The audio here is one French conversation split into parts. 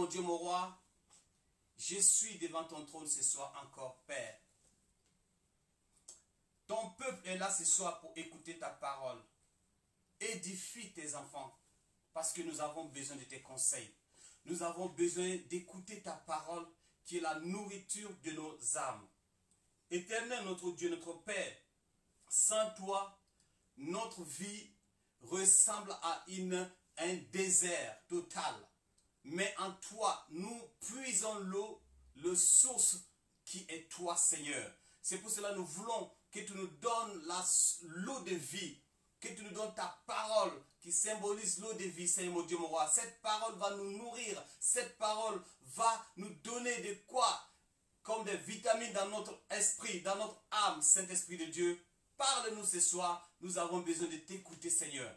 Dieu, mon roi, je suis devant ton trône ce soir encore, Père. Ton peuple est là ce soir pour écouter ta parole. Édifie tes enfants, parce que nous avons besoin de tes conseils. Nous avons besoin d'écouter ta parole, qui est la nourriture de nos âmes. Éternel, notre Dieu, notre Père, sans toi, notre vie ressemble à un désert total. Mais en toi, nous puisons l'eau, la source qui est toi, Seigneur. C'est pour cela que nous voulons que tu nous donnes l'eau de vie, que tu nous donnes ta parole qui symbolise l'eau de vie, Seigneur mon Dieu, mon roi. Cette parole va nous nourrir, cette parole va nous donner de quoi, comme des vitamines dans notre esprit, dans notre âme, Saint-Esprit de Dieu. Parle-nous ce soir, nous avons besoin de t'écouter, Seigneur.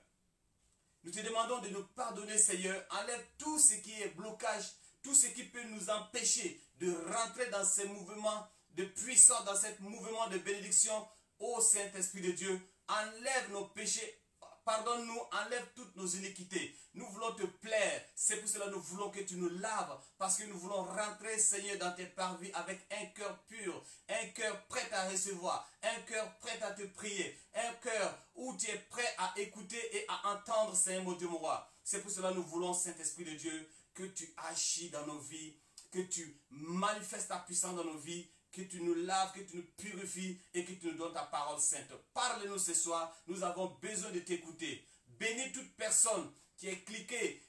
Nous te demandons de nous pardonner, Seigneur. Enlève tout ce qui est blocage, tout ce qui peut nous empêcher de rentrer dans ces mouvements de puissance, dans ce mouvement de bénédiction. Ô Saint-Esprit de Dieu, enlève nos péchés, pardonne-nous, enlève toutes nos iniquités. Nous voulons te plaire. C'est pour cela que nous voulons que tu nous laves, parce que nous voulons rentrer, Seigneur, dans tes parvis avec un cœur pur, un cœur prêt à recevoir, un cœur prêt à te prier, un cœur où tu es prêt à écouter et à entendre, Seigneur mon Dieu, mon roi. C'est pour cela que nous voulons, Saint-Esprit de Dieu, que tu agis dans nos vies, que tu manifestes ta puissance dans nos vies, que tu nous laves, que tu nous purifies et que tu nous donnes ta parole sainte. Parle-nous ce soir, nous avons besoin de t'écouter. Bénis toute personne qui est cliquée,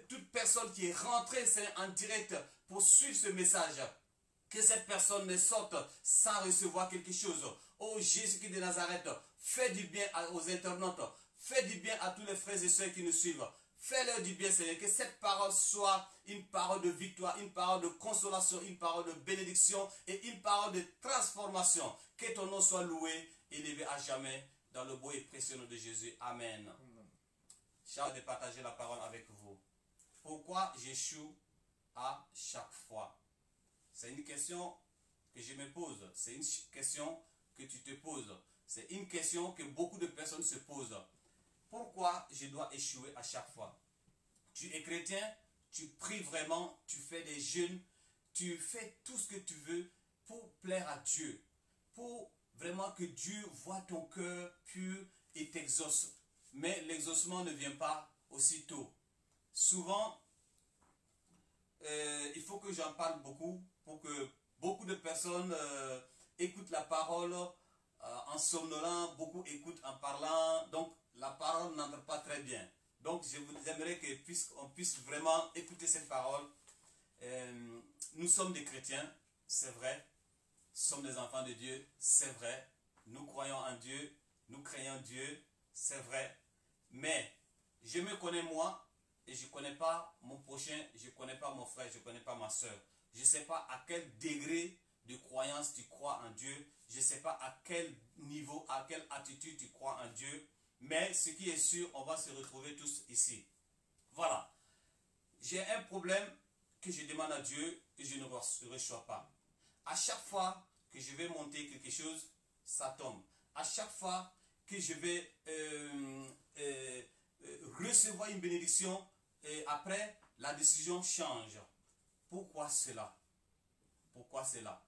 toute personne qui est rentrée en direct pour suivre ce message. Que cette personne ne sorte sans recevoir quelque chose. Oh Jésus-Christ de Nazareth, fais du bien aux internautes, fais du bien à tous les frères et sœurs qui nous suivent. Fais-leur du bien, Seigneur, que cette parole soit une parole de victoire, une parole de consolation, une parole de bénédiction et une parole de transformation. Que ton nom soit loué, élevé à jamais, dans le beau et précieux nom de Jésus. Amen. J'ai hâte de partager la parole avec vous. Pourquoi j'échoue à chaque fois? C'est une question que je me pose. C'est une question que tu te poses. C'est une question que beaucoup de personnes se posent. Pourquoi je dois échouer à chaque fois? Tu es chrétien, tu pries vraiment, tu fais des jeûnes, tu fais tout ce que tu veux pour plaire à Dieu, pour vraiment que Dieu voit ton cœur pur et t'exauce. Mais l'exaucement ne vient pas aussitôt. Souvent, il faut que j'en parle beaucoup pour que beaucoup de personnes écoutent la parole en somnolant, beaucoup écoutent en parlant, donc la parole n'entre pas très bien. Donc je vous aimerais qu'on puisse vraiment écouter cette parole. Nous sommes des chrétiens, c'est vrai. Nous sommes des enfants de Dieu, c'est vrai. Nous croyons en Dieu, nous craignons Dieu, c'est vrai. Mais je me connais moi et je ne connais pas mon prochain, je ne connais pas mon frère, je ne connais pas ma soeur. Je ne sais pas à quel degré de croyance tu crois en Dieu. Je ne sais pas à quel niveau, à quelle attitude tu crois en Dieu. Mais ce qui est sûr, on va se retrouver tous ici. Voilà. J'ai un problème que je demande à Dieu et je ne reçois pas. À chaque fois que je vais monter quelque chose, ça tombe. À chaque fois que je vais recevoir une bénédiction, et après, la décision change. Pourquoi cela? Pourquoi cela?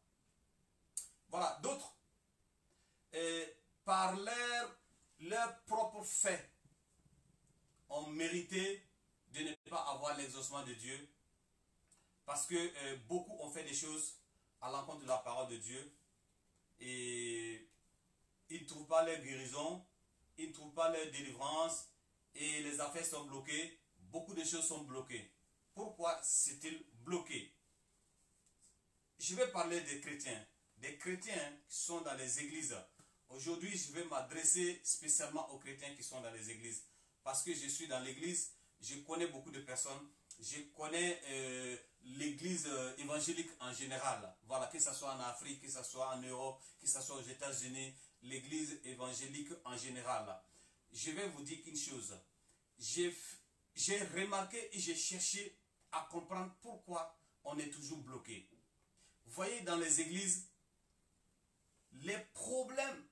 Voilà. D'autres, par leur propre fait, ont mérité de ne pas avoir l'exaucement de Dieu, parce que beaucoup ont fait des choses à l'encontre de la parole de Dieu et ils ne trouvent pas leur guérison, ils ne trouvent pas leur délivrance et les affaires sont bloquées, beaucoup de choses sont bloquées. Pourquoi c'est-il bloqué? Je vais parler des chrétiens qui sont dans les églises. Aujourd'hui, je vais m'adresser spécialement aux chrétiens qui sont dans les églises. Parce que je suis dans l'église, je connais beaucoup de personnes, je connais l'église évangélique en général. Voilà, que ce soit en Afrique, que ce soit en Europe, que ce soit aux États-Unis, l'église évangélique en général. Je vais vous dire qu'une chose. J'ai remarqué et j'ai cherché à comprendre pourquoi on est toujours bloqué. Vous voyez, dans les églises, les problèmes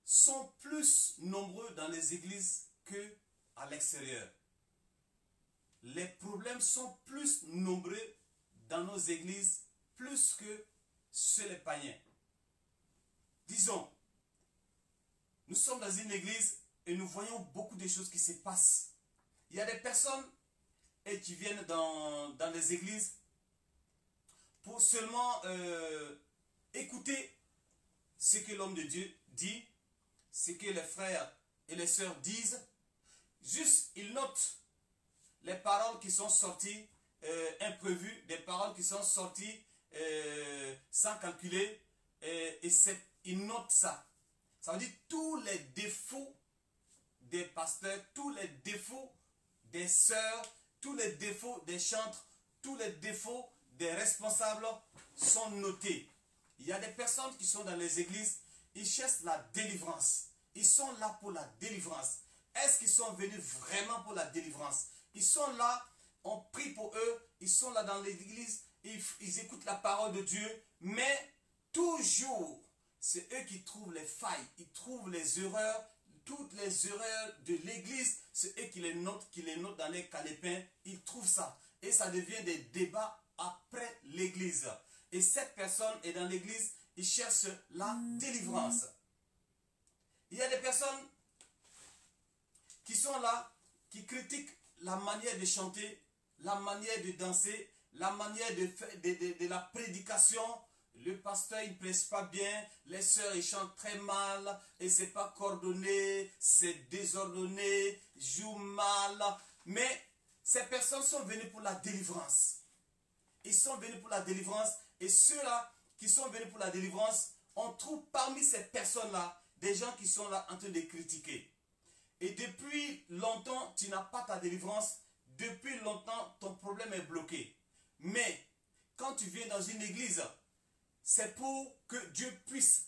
sont plus nombreux dans les églises qu'à l'extérieur. Les problèmes sont plus nombreux dans nos églises plus que chez les païens. Disons, nous sommes dans une église et nous voyons beaucoup de choses qui se passent. Il y a des personnes qui viennent dans les églises pour seulement écouter ce que l'homme de Dieu dit, ce que les frères et les sœurs disent. Juste, ils notent les paroles qui sont sorties imprévues, des paroles qui sont sorties sans calculer, et ils notent ça. Ça veut dire tous les défauts des pasteurs, tous les défauts des sœurs, tous les défauts des chantres, tous les défauts des responsables sont notés. Il y a des personnes qui sont dans les églises, ils cherchent la délivrance. Ils sont là pour la délivrance. Est-ce qu'ils sont venus vraiment pour la délivrance? Ils sont là, on prie pour eux, ils sont là dans l'église, ils écoutent la parole de Dieu, mais toujours, c'est eux qui trouvent les failles, ils trouvent les erreurs, toutes les erreurs de l'église, c'est eux qui les notent dans les calepins, ils trouvent ça. Et ça devient des débats après l'église. Et cette personne est dans l'église, il cherche la délivrance. Il y a des personnes qui sont là, qui critiquent la manière de chanter, la manière de danser, la manière de la prédication. Le pasteur, il ne prêche pas bien, les sœurs, ils chantent très mal, et c'est pas coordonné, c'est désordonné, jouent mal. Mais ces personnes sont venues pour la délivrance. Ils sont venus pour la délivrance, et ceux-là qui sont venus pour la délivrance, on trouve parmi ces personnes-là des gens qui sont là en train de critiquer. Et depuis longtemps, tu n'as pas ta délivrance. Depuis longtemps, ton problème est bloqué. Mais quand tu viens dans une église, c'est pour que Dieu puisse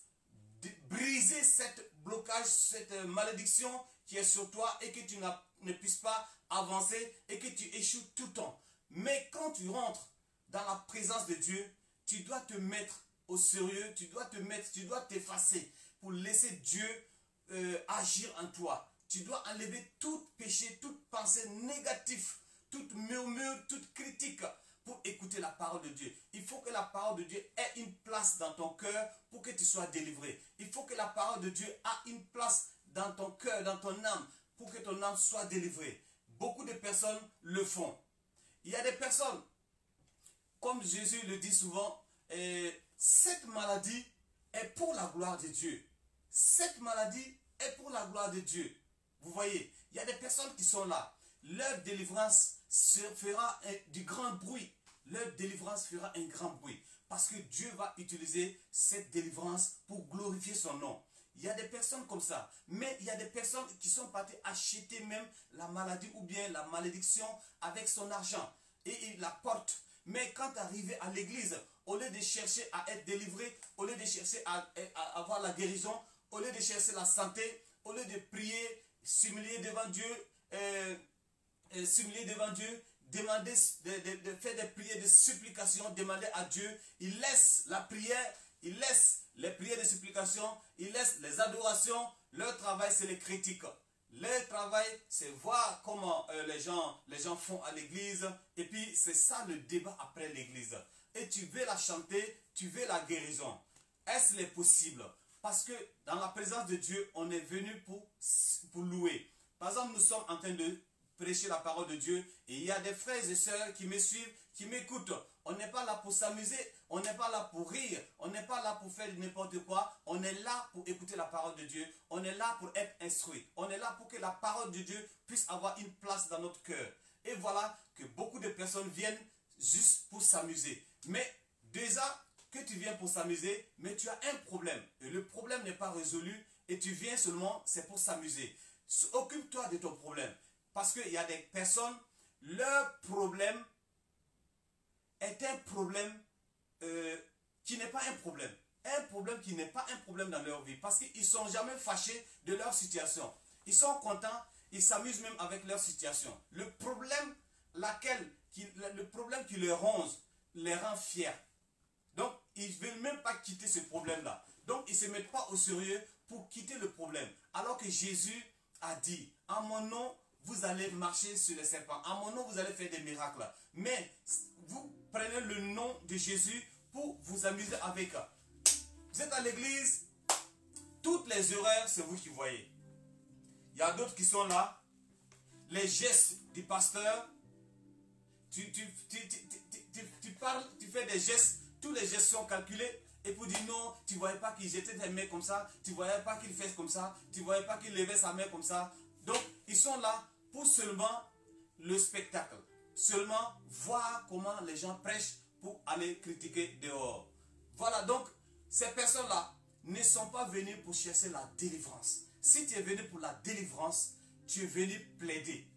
briser cette blocage, cette malédiction qui est sur toi et que tu ne puisses pas avancer et que tu échoues tout le temps. Mais quand tu rentres dans la présence de Dieu, tu dois te mettre au sérieux, tu dois t'effacer pour laisser Dieu agir en toi. Tu dois enlever tout péché, toute pensée négative, toute murmure, toute critique pour écouter la parole de Dieu. Il faut que la parole de Dieu ait une place dans ton cœur pour que tu sois délivré. Il faut que la parole de Dieu ait une place dans ton cœur, dans ton âme, pour que ton âme soit délivrée. Beaucoup de personnes le font. Il y a des personnes, comme Jésus le dit souvent, cette maladie est pour la gloire de Dieu. Cette maladie est pour la gloire de Dieu. Vous voyez, il y a des personnes qui sont là. Leur délivrance fera du grand bruit. Leur délivrance fera un grand bruit. Parce que Dieu va utiliser cette délivrance pour glorifier son nom. Il y a des personnes comme ça. Mais il y a des personnes qui sont parties acheter même la maladie ou bien la malédiction avec son argent. Et ils la portent. Mais quand arrivé à l'église, au lieu de chercher à être délivré, au lieu de chercher à avoir la guérison, au lieu de chercher la santé, au lieu de prier, s'humilier devant Dieu, demander de faire des prières de supplication, demander à Dieu, il laisse la prière, il laisse les prières de supplication, il laisse les adorations. Leur travail, c'est les critiques. Leur travail, c'est voir comment les gens font à l'église. Et puis, c'est ça le débat après l'église. Et tu veux la chanter, tu veux la guérison. Est-ce possible? Parce que dans la présence de Dieu, on est venu pour louer. Par exemple, nous sommes en train de prêcher la parole de Dieu. Et il y a des frères et sœurs qui me suivent, qui m'écoutent. On n'est pas là pour s'amuser, on n'est pas là pour rire, on n'est pas là pour faire n'importe quoi. On est là pour écouter la parole de Dieu. On est là pour être instruit. On est là pour que la parole de Dieu puisse avoir une place dans notre cœur. Et voilà que beaucoup de personnes viennent juste pour s'amuser. Mais déjà que tu viens pour s'amuser, mais tu as un problème. Et le problème n'est pas résolu et tu viens seulement, c'est pour s'amuser. Occupe-toi de ton problème. Parce qu'il y a des personnes, leur problème est un problème qui n'est pas un problème. Un problème qui n'est pas un problème dans leur vie. Parce qu'ils ne sont jamais fâchés de leur situation. Ils sont contents, ils s'amusent même avec leur situation. Le problème qui les ronge les rend fiers. Donc, ils ne veulent même pas quitter ce problème-là. Donc, ils ne se mettent pas au sérieux pour quitter le problème. Alors que Jésus a dit, en mon nom, vous allez marcher sur les serpents. À mon nom, vous allez faire des miracles. Mais vous prenez le nom de Jésus pour vous amuser avec. Vous êtes à l'église, toutes les erreurs, c'est vous qui voyez. Il y a d'autres qui sont là. Les gestes du pasteur, tu parles, tu fais des gestes, tous les gestes sont calculés. Et pour dire non, tu ne voyais pas qu'il jetait des mains comme ça, tu ne voyais pas qu'il fait comme ça, tu ne voyais pas qu'il levait sa main comme ça. Donc, ils sont là pour seulement le spectacle. Seulement voir comment les gens prêchent pour aller critiquer dehors. Voilà, donc, ces personnes-là ne sont pas venues pour chercher la délivrance. Si tu es venu pour la délivrance, tu es venu plaider.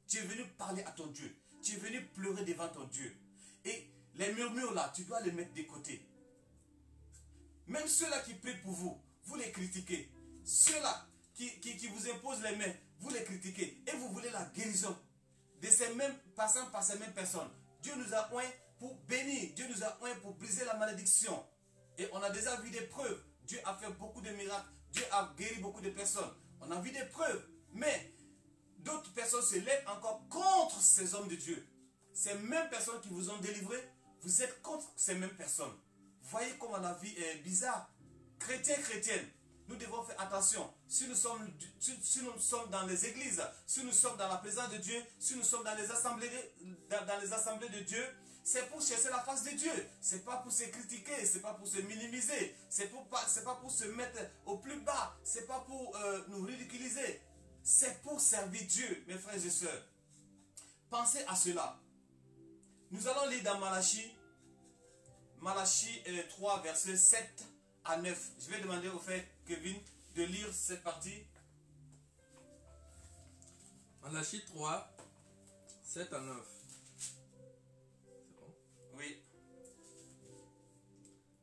Tu es venu parler à ton Dieu. Tu es venu pleurer devant ton Dieu. Et les murmures là, tu dois les mettre de côté. Même ceux-là qui prient pour vous, vous les critiquez. Ceux-là qui vous imposent les mains, vous les critiquez. Et vous voulez la guérison de ces mêmes, passant par ces mêmes personnes. Dieu nous a oint pour bénir. Dieu nous a oint pour briser la malédiction. Et on a déjà vu des preuves. Dieu a fait beaucoup de miracles. Dieu a guéri beaucoup de personnes. On a vu des preuves. Mais d'autres personnes se lèvent encore contre ces hommes de Dieu. Ces mêmes personnes qui vous ont délivré, vous êtes contre ces mêmes personnes. Voyez comment la vie est bizarre. Chrétiens, chrétiennes, nous devons faire attention. Si nous sommes dans les églises, si nous sommes dans la présence de Dieu, si nous sommes dans les assemblées de Dieu, c'est pour chercher la face de Dieu. Ce n'est pas pour se critiquer, ce n'est pas pour se minimiser, ce n'est pas pour se mettre au plus bas, ce n'est pas pour nous ridiculiser. C'est pour servir Dieu, mes frères et sœurs. Pensez à cela. Nous allons lire dans Malachie 3, versets 7 à 9. Je vais demander au frère Kevin de lire cette partie. Malachie 3, 7 à 9. C'est bon? Oui.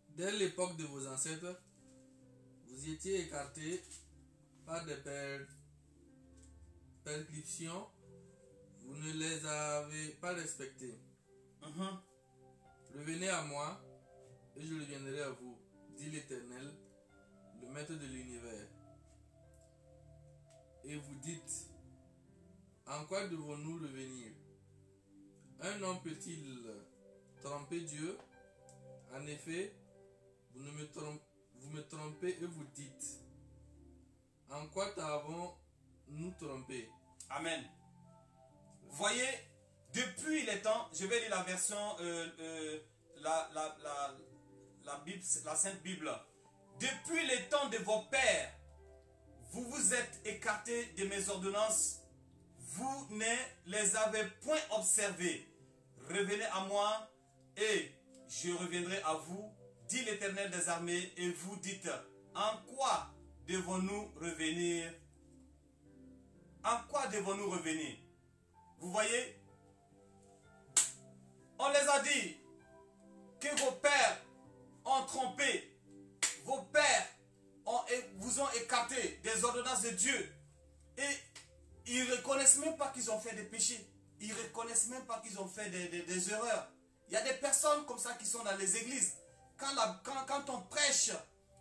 Dès l'époque de vos ancêtres, vous étiez écartés par des prescriptions, vous ne les avez pas respectées. Revenez à moi, et je reviendrai à vous, dit l'Éternel, le Maître de l'univers. Et vous dites, en quoi devons-nous revenir? Un homme peut-il tromper Dieu? En effet, vous me trompez et vous dites, en quoi t'avons-nous trompé? Amen. Voyez, depuis les temps, je vais lire la version, la Bible, la Sainte Bible. Depuis les temps de vos pères, vous vous êtes écartés de mes ordonnances, vous ne les avez point observées. Revenez à moi et je reviendrai à vous, dit l'Éternel des armées, et vous dites, en quoi devons-nous revenir? En quoi devons-nous revenir? Vous voyez? On les a dit que vos pères ont trompé, vos pères vous ont écarté des ordonnances de Dieu. Et ils ne reconnaissent même pas qu'ils ont fait des péchés. Ils ne reconnaissent même pas qu'ils ont fait des erreurs. Il y a des personnes comme ça qui sont dans les églises. Quand on prêche,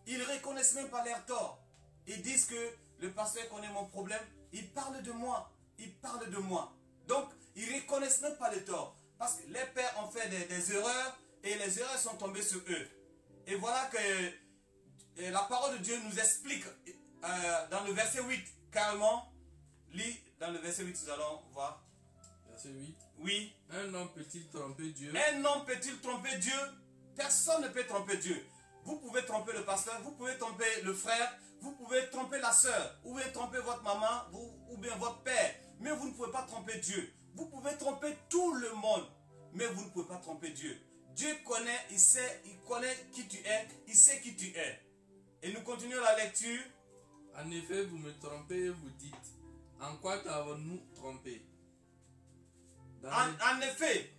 ils ne reconnaissent même pas leurs torts. Ils disent que le pasteur connaît mon problème. Il parle de moi. Il parle de moi. Donc, ils ne reconnaissent même pas les torts. Parce que les pères ont fait des erreurs et les erreurs sont tombées sur eux. Et voilà que la parole de Dieu nous explique dans le verset 8, carrément. Lis dans le verset 8, nous allons voir. Verset 8. Oui. Un homme peut-il tromper Dieu? Un homme peut-il tromper Dieu? Personne ne peut tromper Dieu. Vous pouvez tromper le pasteur, vous pouvez tromper le frère, vous pouvez tromper la soeur, vous pouvez tromper votre maman ou bien votre père. Mais vous ne pouvez pas tromper Dieu. Vous pouvez tromper tout le monde, mais vous ne pouvez pas tromper Dieu. Dieu connaît, il sait, il connaît qui tu es, il sait qui tu es. Et nous continuons la lecture. En effet, vous me trompez et vous dites, en quoi t'avons-nous trompé? En effet,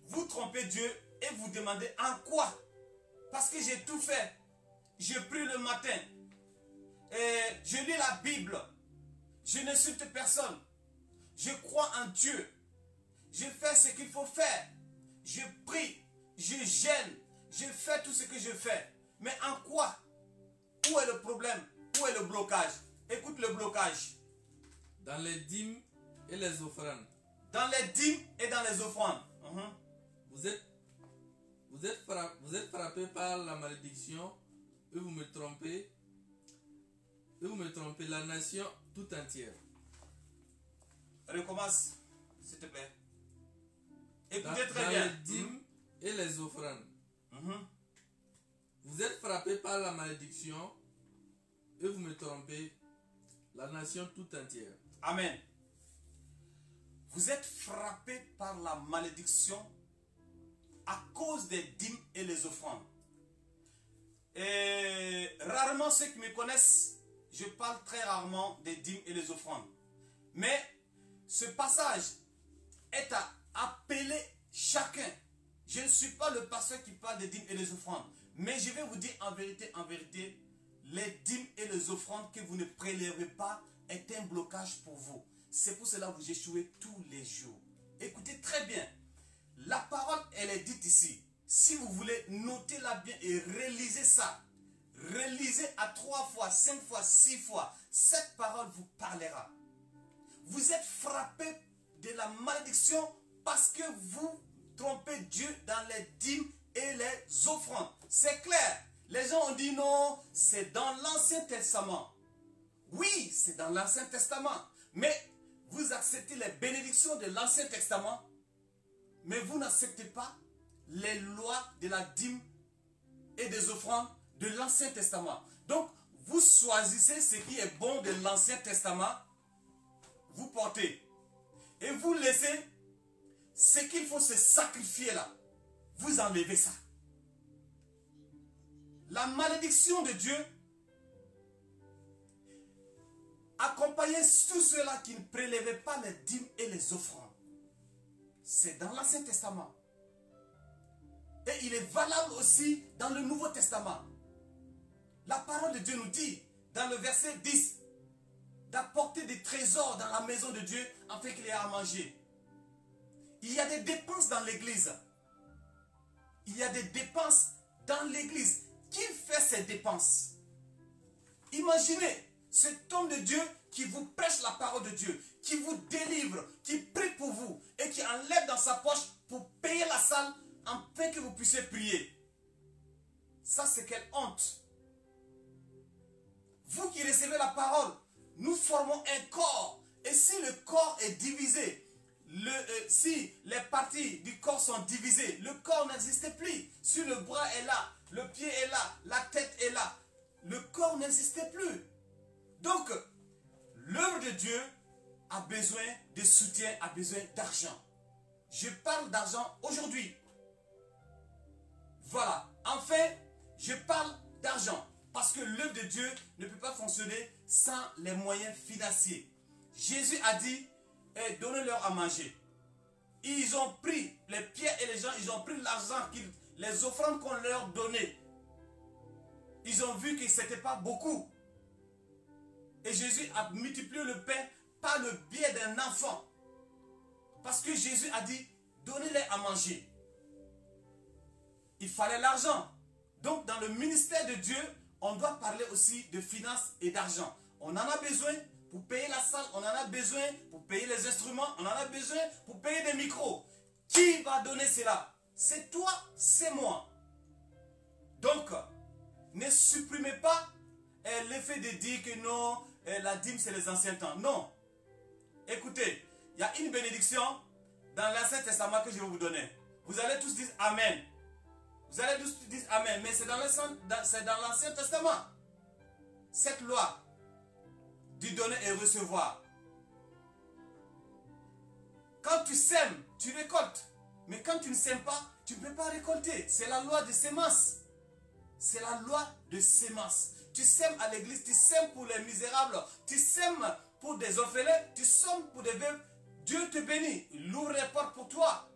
vous trompez Dieu et vous demandez en quoi? Parce que j'ai tout fait. Je prie le matin. Et je lis la Bible. Je n'insulte personne. Je crois en Dieu. Je fais ce qu'il faut faire. Je prie. Je gêne. Je fais tout ce que je fais. Mais en quoi? Où est le problème? Où est le blocage? Écoute le blocage. Dans les dîmes et les offrandes. Dans les dîmes et dans les offrandes. Vous êtes frappé par la malédiction et vous me trompez. Et vous me trompez, la nation tout entière. Recommence, s'il te plaît. Écoutez Dans très bien. les dîmes et les offrandes. Vous êtes frappé par la malédiction et vous me trompez, la nation tout entière. Amen. Vous êtes frappé par la malédiction à cause des dîmes et les offrandes. Et rarement ceux qui me connaissent, je parle très rarement des dîmes et les offrandes. Mais ce passage est à appeler chacun. Je ne suis pas le pasteur qui parle des dîmes et les offrandes. Mais je vais vous dire en vérité, les dîmes et les offrandes que vous ne prélèverez pas est un blocage pour vous. C'est pour cela que vous échouez tous les jours. Écoutez très bien. La parole, elle est dite ici. Si vous voulez, notez-la bien et relisez ça. Relisez à 3 fois, 5 fois, 6 fois. Cette parole vous parlera. Vous êtes frappé de la malédiction parce que vous trompez Dieu dans les dîmes et les offrandes. C'est clair. Les gens ont dit non, c'est dans l'Ancien Testament. Oui, c'est dans l'Ancien Testament. Mais vous acceptez les bénédictions de l'Ancien Testament, mais vous n'acceptez pas les lois de la dîme et des offrandes de l'Ancien Testament. Donc, vous choisissez ce qui est bon de l'Ancien Testament, vous portez. Et vous laissez ce qu'il faut se sacrifier là. Vous enlevez ça. La malédiction de Dieu accompagnait tous ceux-là qui ne prélevaient pas les dîmes et les offrandes. C'est dans l'Ancien Testament. Et il est valable aussi dans le Nouveau Testament. La parole de Dieu nous dit, dans le verset 10, d'apporter des trésors dans la maison de Dieu afin qu'il ait à manger. Il y a des dépenses dans l'église. Il y a des dépenses dans l'église. Qui fait ces dépenses? Imaginez cet homme de Dieu qui vous prêche la parole de Dieu, qui vous délivre, qui prie pour vous et qui enlève dans sa poche pour payer la salle afin que vous puissiez prier. Ça, c'est quelle honte. Vous qui recevez la parole, nous formons un corps. Et si le corps est divisé, si les parties du corps sont divisées, le corps n'existe plus. Si le bras est là, le pied est là, la tête est là, le corps n'existe plus. Donc, l'œuvre de Dieu a besoin de soutien, a besoin d'argent. Je parle d'argent aujourd'hui. Voilà. Enfin, je parle d'argent. Parce que l'œuvre de Dieu ne peut pas fonctionner sans les moyens financiers. Jésus a dit, donnez-leur à manger. Ils ont pris les pierres et les gens, ils ont pris l'argent, les offrandes qu'on leur donnait. Ils ont vu que ce n'était pas beaucoup. Et Jésus a multiplié le pain par le biais d'un enfant. Parce que Jésus a dit, donnez-les à manger. Il fallait l'argent. Donc dans le ministère de Dieu, on doit parler aussi de finances et d'argent. On en a besoin pour payer la salle, on en a besoin pour payer les instruments, on en a besoin pour payer des micros. Qui va donner cela? C'est toi, c'est moi. Donc, ne supprimez pas l'effet de dire que non, la dîme c'est les anciens temps. Non. Écoutez, il y a une bénédiction dans l'Ancien Testament que je vais vous donner. Vous allez tous dire Amen. Vous allez tous dire Amen. Mais c'est dans l'Ancien Testament. Cette loi du donner et recevoir. Quand tu sèmes, tu récoltes. Mais quand tu ne sèmes pas, tu ne peux pas récolter. C'est la loi de sémence. C'est la loi de sémence. Tu sèmes à l'église, tu sèmes pour les misérables, tu sèmes pour des orphelins, tu sèmes pour des veuves. Dieu te bénit. Il ouvre les portes pour toi.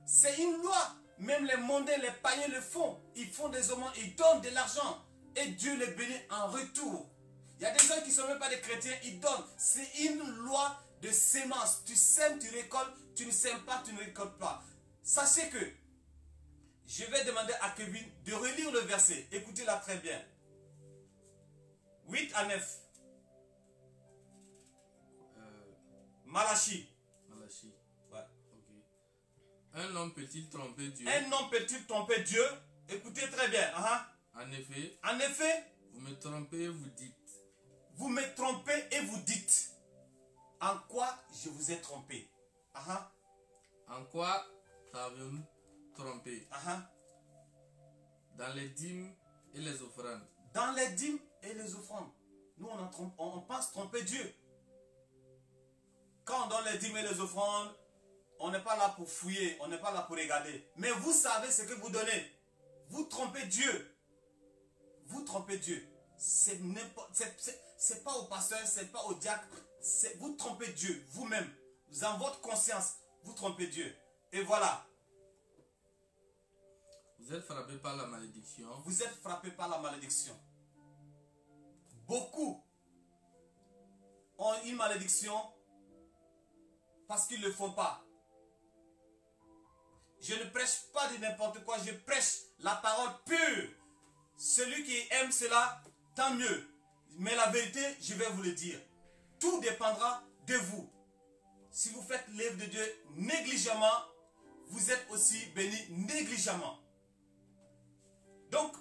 C'est une loi. Même les mondains, les païens le font. Ils font des aumônes, ils donnent de l'argent. Et Dieu les bénit en retour. Il y a des gens qui ne sont même pas des chrétiens, ils donnent. C'est une loi de sémence. Tu sèmes, tu récoltes. Tu ne sèmes pas, tu ne récoltes pas. Sachez que je vais demander à Kevin de relire le verset. Écoutez-la très bien. 8 à 9. Malachie. Malachie. Ouais. Ok. Un homme peut-il tromper Dieu? Un homme peut-il tromper Dieu? Écoutez très bien. En effet, En effet, vous me trompez, vous dites. vous me trompez et vous dites. En quoi je vous ai trompé? En quoi t'avons-nous trompé? Dans les dîmes et les offrandes. Dans les dîmes et les offrandes. Nous, on pense tromper Dieu. Quand on donne les dîmes et les offrandes, on n'est pas là pour fouiller, on n'est pas là pour regarder. Mais vous savez ce que vous donnez. Vous trompez Dieu. Vous trompez Dieu. C'est pas au pasteur, c'est pas au diacre. Vous trompez Dieu, vous-même. Dans votre conscience, vous trompez Dieu. Et voilà. Vous êtes frappé par la malédiction. Vous êtes frappé par la malédiction. Beaucoup ont une malédiction parce qu'ils ne le font pas. Je ne prêche pas de n'importe quoi, je prêche la parole pure. Celui qui aime cela, tant mieux. Mais la vérité, je vais vous le dire. Tout dépendra de vous. Si vous faites l'œuvre de Dieu négligemment, vous êtes aussi béni négligemment. Donc,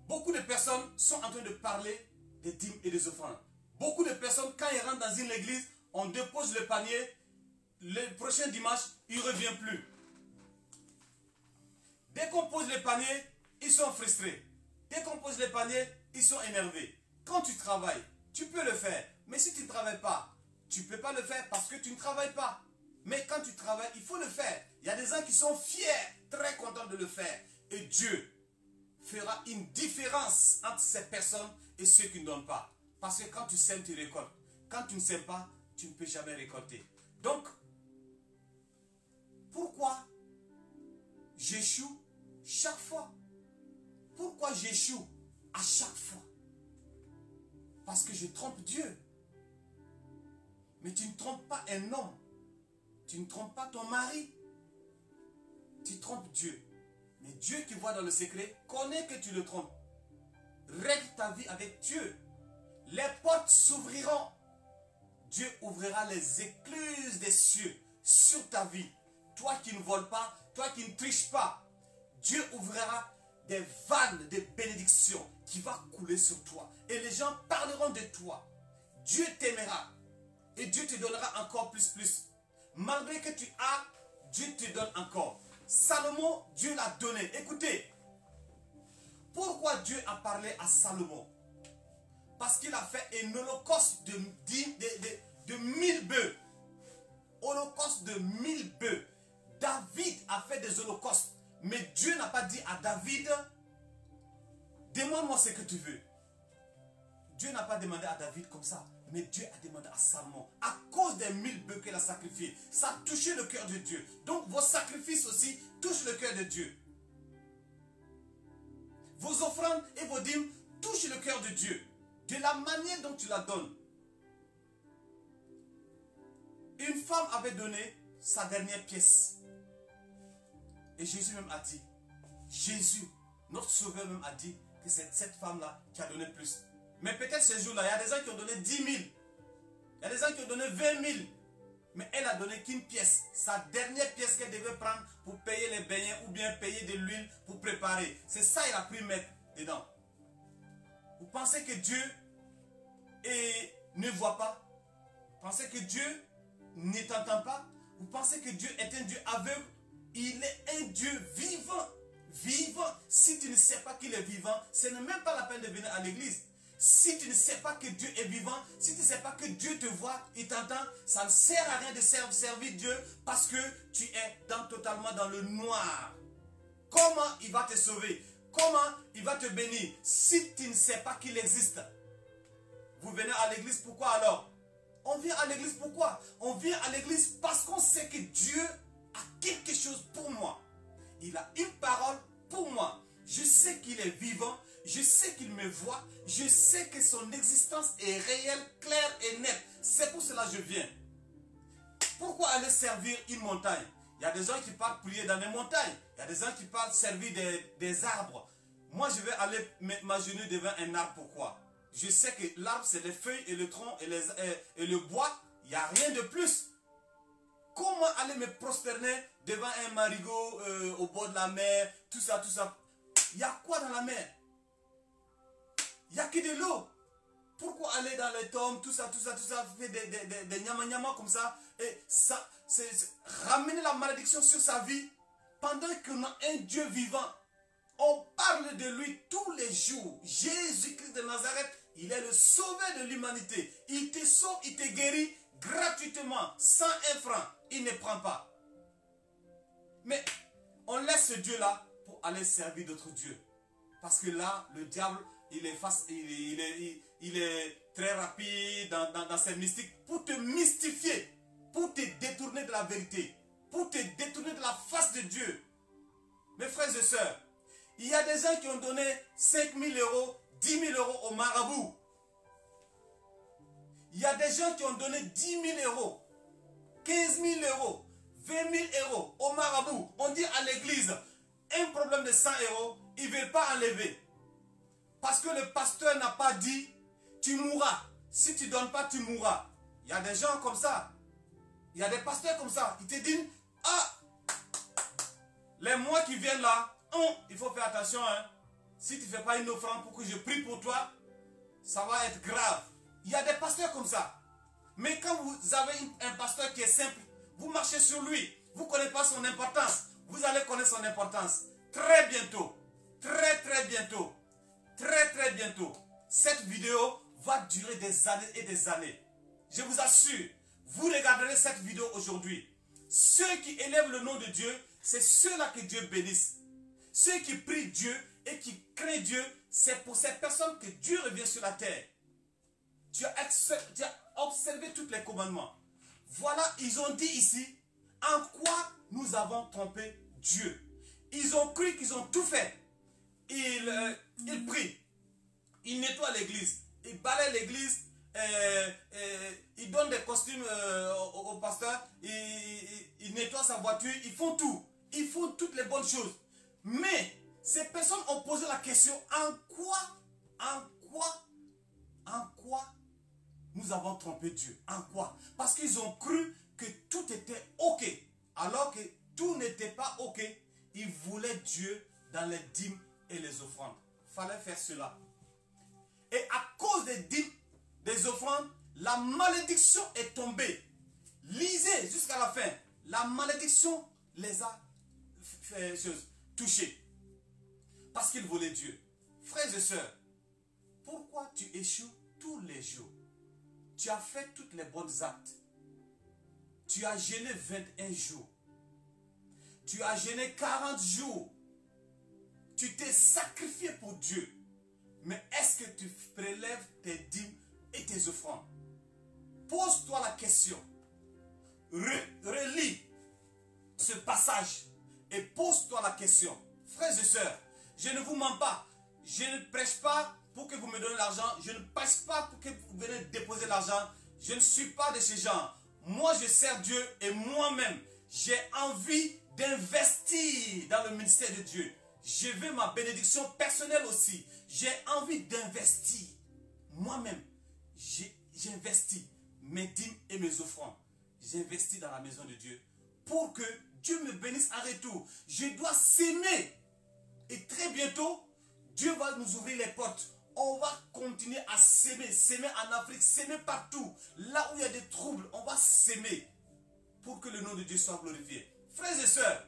beaucoup de personnes sont en train de parler des dîmes et des offrandes. Beaucoup de personnes, quand ils rentrent dans une église, on dépose le panier, le prochain dimanche, il ne revient plus. Dès qu'on pose le panier, ils sont frustrés. Dès qu'on pose le panier, ils sont énervés. Quand tu travailles, tu peux le faire. Mais si tu ne travailles pas, tu ne peux pas le faire parce que tu ne travailles pas. Mais quand tu travailles, il faut le faire. Il y a des gens qui sont fiers, très contents de le faire. Et Dieu fera une différence entre ces personnes et ceux qui ne donnent pas. Parce que quand tu sèmes, tu récoltes. Quand tu ne sèmes pas, tu ne peux jamais récolter. Donc, pourquoi j'échoue chaque fois? Pourquoi j'échoue à chaque fois? Parce que je trompe Dieu. Mais tu ne trompes pas un homme. Tu ne trompes pas ton mari. Tu trompes Dieu. Mais Dieu qui voit dans le secret connaît que tu le trompes. Règle ta vie avec Dieu. Les portes s'ouvriront. Dieu ouvrira les écluses des cieux sur ta vie. Toi qui ne voles pas, toi qui ne triches pas, Dieu ouvrira des vannes de bénédictions qui vont couler sur toi. Et les gens parleront de toi. Dieu t'aimera. Et Dieu te donnera encore plus. Malgré que tu as, Dieu te donne encore. Salomon, Dieu l'a donné. Écoutez, pourquoi Dieu a parlé à Salomon? Parce qu'il a fait un holocauste de 1000 bœufs. Holocauste de 1000 bœufs. David a fait des holocaustes. Mais Dieu n'a pas dit à David, demande-moi ce que tu veux. Dieu n'a pas demandé à David comme ça. Mais Dieu a demandé à Salomon. À cause des 1000 bœufs qu'il a sacrifiés. Ça a touché le cœur de Dieu. Donc vos sacrifices aussi touchent le cœur de Dieu. Vos offrandes et vos dîmes touchent le cœur de Dieu. De la manière dont tu la donnes. Une femme avait donné sa dernière pièce. Et Jésus même a dit, Jésus, notre sauveur même a dit que c'est cette femme-là qui a donné plus. Mais peut-être ce jour-là, il y a des gens qui ont donné 10 000. Il y a des gens qui ont donné 20 000. Mais elle a donné qu'une pièce. Sa dernière pièce qu'elle devait prendre pour payer les beignets ou bien payer de l'huile pour préparer. C'est ça qu'il a pu mettre dedans. Vous pensez que Dieu ne voit pas? Vous pensez que Dieu ne t'entend pas? Vous pensez que Dieu est un Dieu aveugle? Il est un Dieu vivant. Vivant. Si tu ne sais pas qu'il est vivant, ce n'est même pas la peine de venir à l'église. Si tu ne sais pas que Dieu est vivant, si tu ne sais pas que Dieu te voit, il t'entend, ça ne sert à rien de servir Dieu parce que tu es totalement dans le noir. Comment il va te sauver? Comment il va te bénir si tu ne sais pas qu'il existe? Vous venez à l'église, pourquoi alors? On vient à l'église pourquoi? On vient à l'église parce qu'on sait que Dieu a quelque chose pour moi. Il a une parole pour moi. Je sais qu'il est vivant. Je sais qu'il me voit. Je sais que son existence est réelle, claire et nette. C'est pour cela que je viens. Pourquoi aller servir une montagne? Il y a des gens qui partent prier dans les montagnes. Il y a des gens qui partent servir des arbres. Moi, je vais aller m'agenouiller devant un arbre. Pourquoi? Je sais que l'arbre, c'est les feuilles et le tronc et le bois. Il n'y a rien de plus. Comment aller me prosterner devant un marigot au bord de la mer, tout ça, tout ça. Il y a quoi dans la mer? Il n'y a que de l'eau. Pourquoi aller dans les tombes, tout ça, faire des nyama comme ça, et ça, c'est ramener la malédiction sur sa vie, pendant qu'on a un Dieu vivant. On parle de lui tous les jours. Jésus-Christ de Nazareth, il est le sauveur de l'humanité. Il te sauve, il te guérit gratuitement, sans un franc. Il ne prend pas. Mais on laisse ce Dieu-là pour aller servir d'autres dieux. Parce que là, le diable, il est très rapide dans ses mystiques pour te mystifier, pour te détourner de la vérité, pour te détourner de la face de Dieu. Mes frères et sœurs, il y a des gens qui ont donné 5 000 euros, 10 000 euros au marabout. Il y a des gens qui ont donné 10 000 euros, 15 000 euros, 20 000 euros au marabout. On dit à l'église, un problème de 100 euros, ils ne veulent pas enlever. Parce que le pasteur n'a pas dit, tu mourras. Si tu ne donnes pas, tu mourras. Il y a des gens comme ça. Il y a des pasteurs comme ça. Ils te disent, ah, les mois qui viennent là, il faut faire attention. Hein. Si tu ne fais pas une offrande pour que je prie pour toi, ça va être grave. Il y a des pasteurs comme ça. Mais quand vous avez un pasteur qui est simple, vous marchez sur lui, vous ne connaissez pas son importance, vous allez connaître son importance. Très bientôt, très bientôt, très bientôt, cette vidéo va durer des années et des années. Je vous assure, vous regarderez cette vidéo aujourd'hui. Ceux qui élèvent le nom de Dieu, c'est ceux-là que Dieu bénisse. Ceux qui prient Dieu et qui craignent Dieu, c'est pour ces personnes que Dieu revient sur la terre. Tu as observé tous les commandements. Voilà, ils ont dit ici, en quoi nous avons trompé Dieu. Ils ont cru qu'ils ont tout fait. Ils prient, ils nettoient l'église, ils balayent l'église, ils donnent des costumes au pasteur, ils nettoient sa voiture, ils font tout. Ils font toutes les bonnes choses. Mais ces personnes ont posé la question, en quoi nous avons trompé Dieu? En quoi? Parce qu'ils ont cru que tout était ok. Alors que tout n'était pas ok. Ils voulaient Dieu dans les dîmes et les offrandes. Il fallait faire cela. Et à cause des dîmes, des offrandes, la malédiction est tombée. Lisez jusqu'à la fin. La malédiction les a touchés. Parce qu'ils voulaient Dieu. Frères et sœurs, pourquoi tu échoues tous les jours? Tu as fait toutes les bonnes actes. Tu as jeûné 21 jours. Tu as jeûné 40 jours. Tu t'es sacrifié pour Dieu. Mais est-ce que tu prélèves tes dîmes et tes offrandes? Pose-toi la question. Relis ce passage et pose-toi la question. Frères et sœurs, je ne vous mens pas. Je ne prêche pas pour que vous me donnez l'argent. Je ne prêche pas pour que vous venez déposer l'argent. Je ne suis pas de ces gens. Moi, je sers Dieu et moi-même, j'ai envie d'investir dans le ministère de Dieu. Je veux ma bénédiction personnelle aussi. J'ai envie d'investir. Moi-même, j'investis mes dîmes et mes offrandes. J'investis dans la maison de Dieu pour que Dieu me bénisse en retour. Je dois s'aimer. Et très bientôt, Dieu va nous ouvrir les portes. On va continuer à s'aimer. S'aimer en Afrique, s'aimer partout. Là où il y a des troubles, on va s'aimer pour que le nom de Dieu soit glorifié. Frères et sœurs,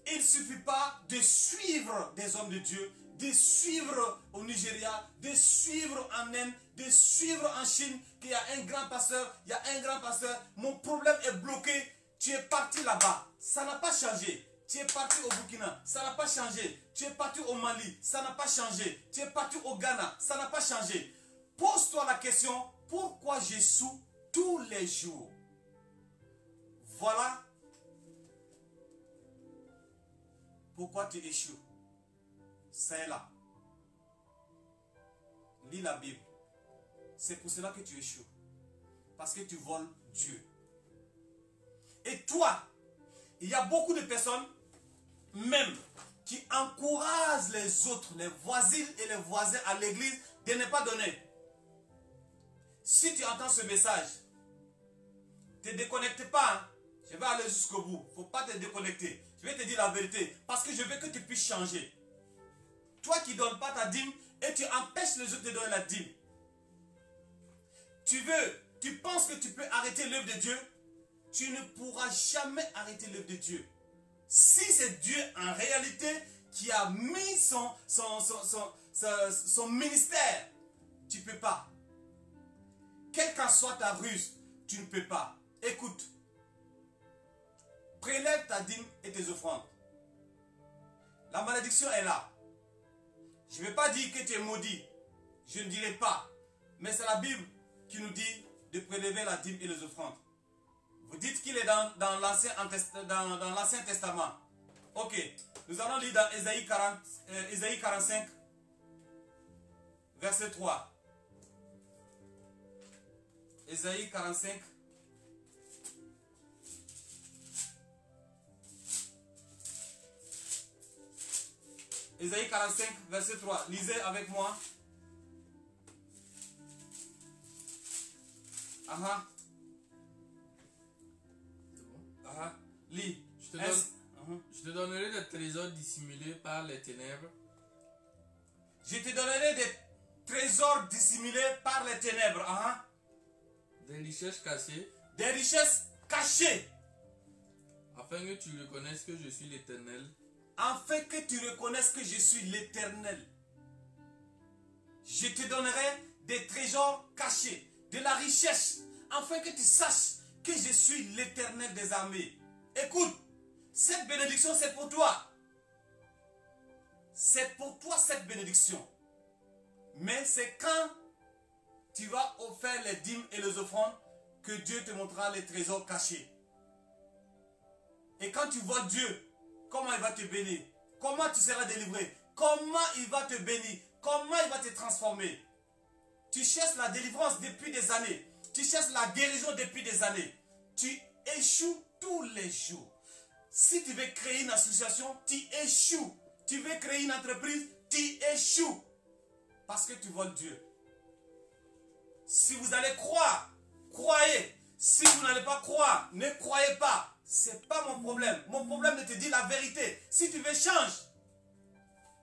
il ne suffit pas de suivre des hommes de Dieu, de suivre au Nigeria, de suivre en Inde, de suivre en Chine, qu'il y a un grand pasteur, il y a un grand pasteur, mon problème est bloqué, tu es parti là-bas, ça n'a pas changé. Tu es parti au Burkina, ça n'a pas changé. Tu es parti au Mali, ça n'a pas changé. Tu es parti au Ghana, ça n'a pas changé. Pose-toi la question, pourquoi j'échoue tous les jours? Voilà pourquoi tu échoues. C'est là. Lis la Bible. C'est pour cela que tu échoues. Parce que tu voles Dieu. Et toi, il y a beaucoup de personnes, même, qui encouragent les autres, les voisines et les voisins à l'église, de ne pas donner. Si tu entends ce message, ne te déconnecte pas. Hein. Je vais aller jusqu'au bout. Il ne faut pas te déconnecter. Je vais te dire la vérité. Parce que je veux que tu puisses changer. Toi qui ne donnes pas ta dîme et tu empêches les autres de donner la dîme. Tu penses que tu peux arrêter l'œuvre de Dieu. Tu ne pourras jamais arrêter l'œuvre de Dieu. Si c'est Dieu en réalité qui a mis son ministère, tu ne peux pas. Quelle qu'en soit ta ruse, tu ne peux pas. Écoute, prélève ta dîme et tes offrandes. La malédiction est là. Je ne vais pas dire que tu es maudit. Je ne dirai pas. Mais c'est la Bible qui nous dit de prélever la dîme et les offrandes. Vous dites qu'il est dans l'Ancien Testament. Ok. Nous allons lire dans Ésaïe 45, verset 3. Ésaïe 45. Ésaïe 45, verset 3. Lisez avec moi. Aha. C'est bon? Aha. Lis. Je te donnerai des trésors dissimulés par les ténèbres. Je te donnerai des trésors dissimulés par les ténèbres. Aha. Des richesses cachées. Des richesses cachées. Afin que tu reconnaisses que je suis l'Éternel. Afin que tu reconnaisses que je suis l'Éternel. Je te donnerai des trésors cachés, de la richesse, afin que tu saches que je suis l'Éternel des armées. Écoute, cette bénédiction c'est pour toi. C'est pour toi cette bénédiction. Mais c'est quand tu vas offrir les dîmes et les offrandes que Dieu te montrera les trésors cachés. Et quand tu vois Dieu, comment il va te bénir, comment tu seras délivré, comment il va te bénir, comment il va te transformer. Tu cherches la délivrance depuis des années, tu cherches la guérison depuis des années, tu échoues tous les jours. Si tu veux créer une association, tu échoues. Tu veux créer une entreprise, tu échoues. Parce que tu voles Dieu. Si vous allez croire, croyez. Si vous n'allez pas croire, ne croyez pas. Ce n'est pas mon problème. Mon problème est de te dire la vérité. Si tu veux, change.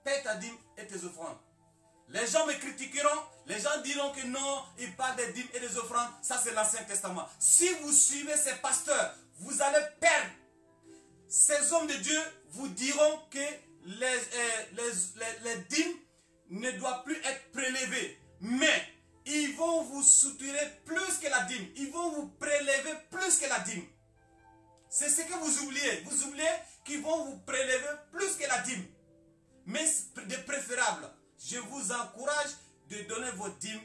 Paie ta dîme et tes offrandes. Les gens me critiqueront. Les gens diront que non, ils parlent des dîmes et des offrandes. Ça, c'est l'Ancien Testament. Si vous suivez ces pasteurs, vous allez perdre. Ces hommes de Dieu vous diront que les dîmes ne doivent plus être prélevées. Mais ils vont vous soutirer plus que la dîme. Ils vont vous prélever plus que la dîme. C'est ce que vous oubliez. Vous oubliez qu'ils vont vous prélever plus que la dîme. Mais de préférable, je vous encourage de donner vos dîmes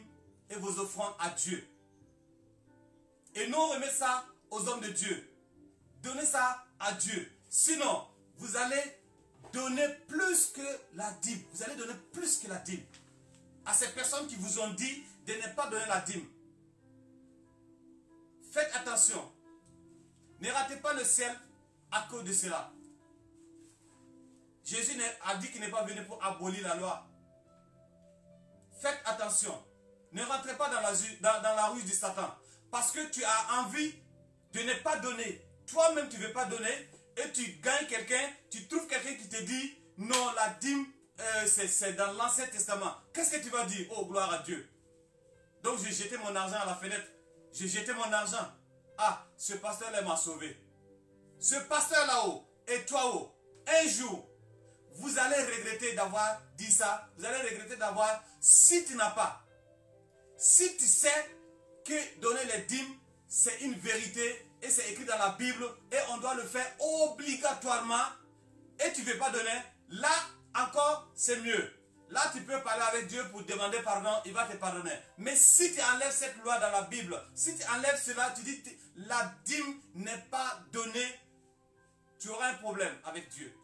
et vos offrandes à Dieu. Et non remettre ça aux hommes de Dieu. Donnez ça à Dieu. Sinon, vous allez donner plus que la dîme. Vous allez donner plus que la dîme. À ces personnes qui vous ont dit de ne pas donner la dîme. Faites attention. Ne ratez pas le ciel à cause de cela. Jésus a dit qu'il n'est pas venu pour abolir la loi. Faites attention. Ne rentrez pas dans la ruse du Satan. Parce que tu as envie de ne pas donner. Toi-même, tu ne veux pas donner. Et tu gagnes quelqu'un. Tu trouves quelqu'un qui te dit, non, la dîme, c'est dans l'Ancien Testament. Qu'est-ce que tu vas dire? Oh, gloire à Dieu. Donc, j'ai jeté mon argent à la fenêtre. J'ai jeté mon argent. Ah, ce pasteur-là m'a sauvé. Ce pasteur là-haut et toi-haut, un jour, vous allez regretter d'avoir dit ça. Vous allez regretter d'avoir, si tu n'as pas, si tu sais que donner les dîmes, c'est une vérité et c'est écrit dans la Bible et on doit le faire obligatoirement et tu ne veux pas donner, là encore, c'est mieux. Là, tu peux parler avec Dieu pour demander pardon, il va te pardonner. Mais si tu enlèves cette loi dans la Bible, si tu enlèves cela, tu dis la dîme n'est pas donnée, tu auras un problème avec Dieu.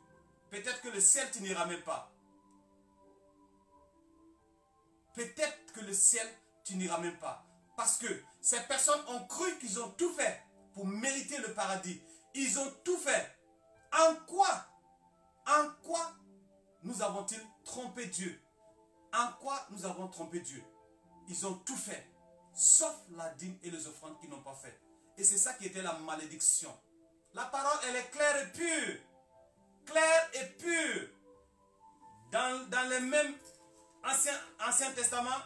Peut-être que le ciel, tu n'iras même pas. Peut-être que le ciel, tu n'iras même pas. Parce que ces personnes ont cru qu'ils ont tout fait pour mériter le paradis. Ils ont tout fait. En quoi nous avons-ils trompé Dieu? En quoi nous avons trompé Dieu? Ils ont tout fait. sauf la dîme et les offrandes qu'ils n'ont pas fait. Et c'est ça qui était la malédiction. La parole, elle est claire et pure. Claire et pure. Dans les mêmes Ancien Testament,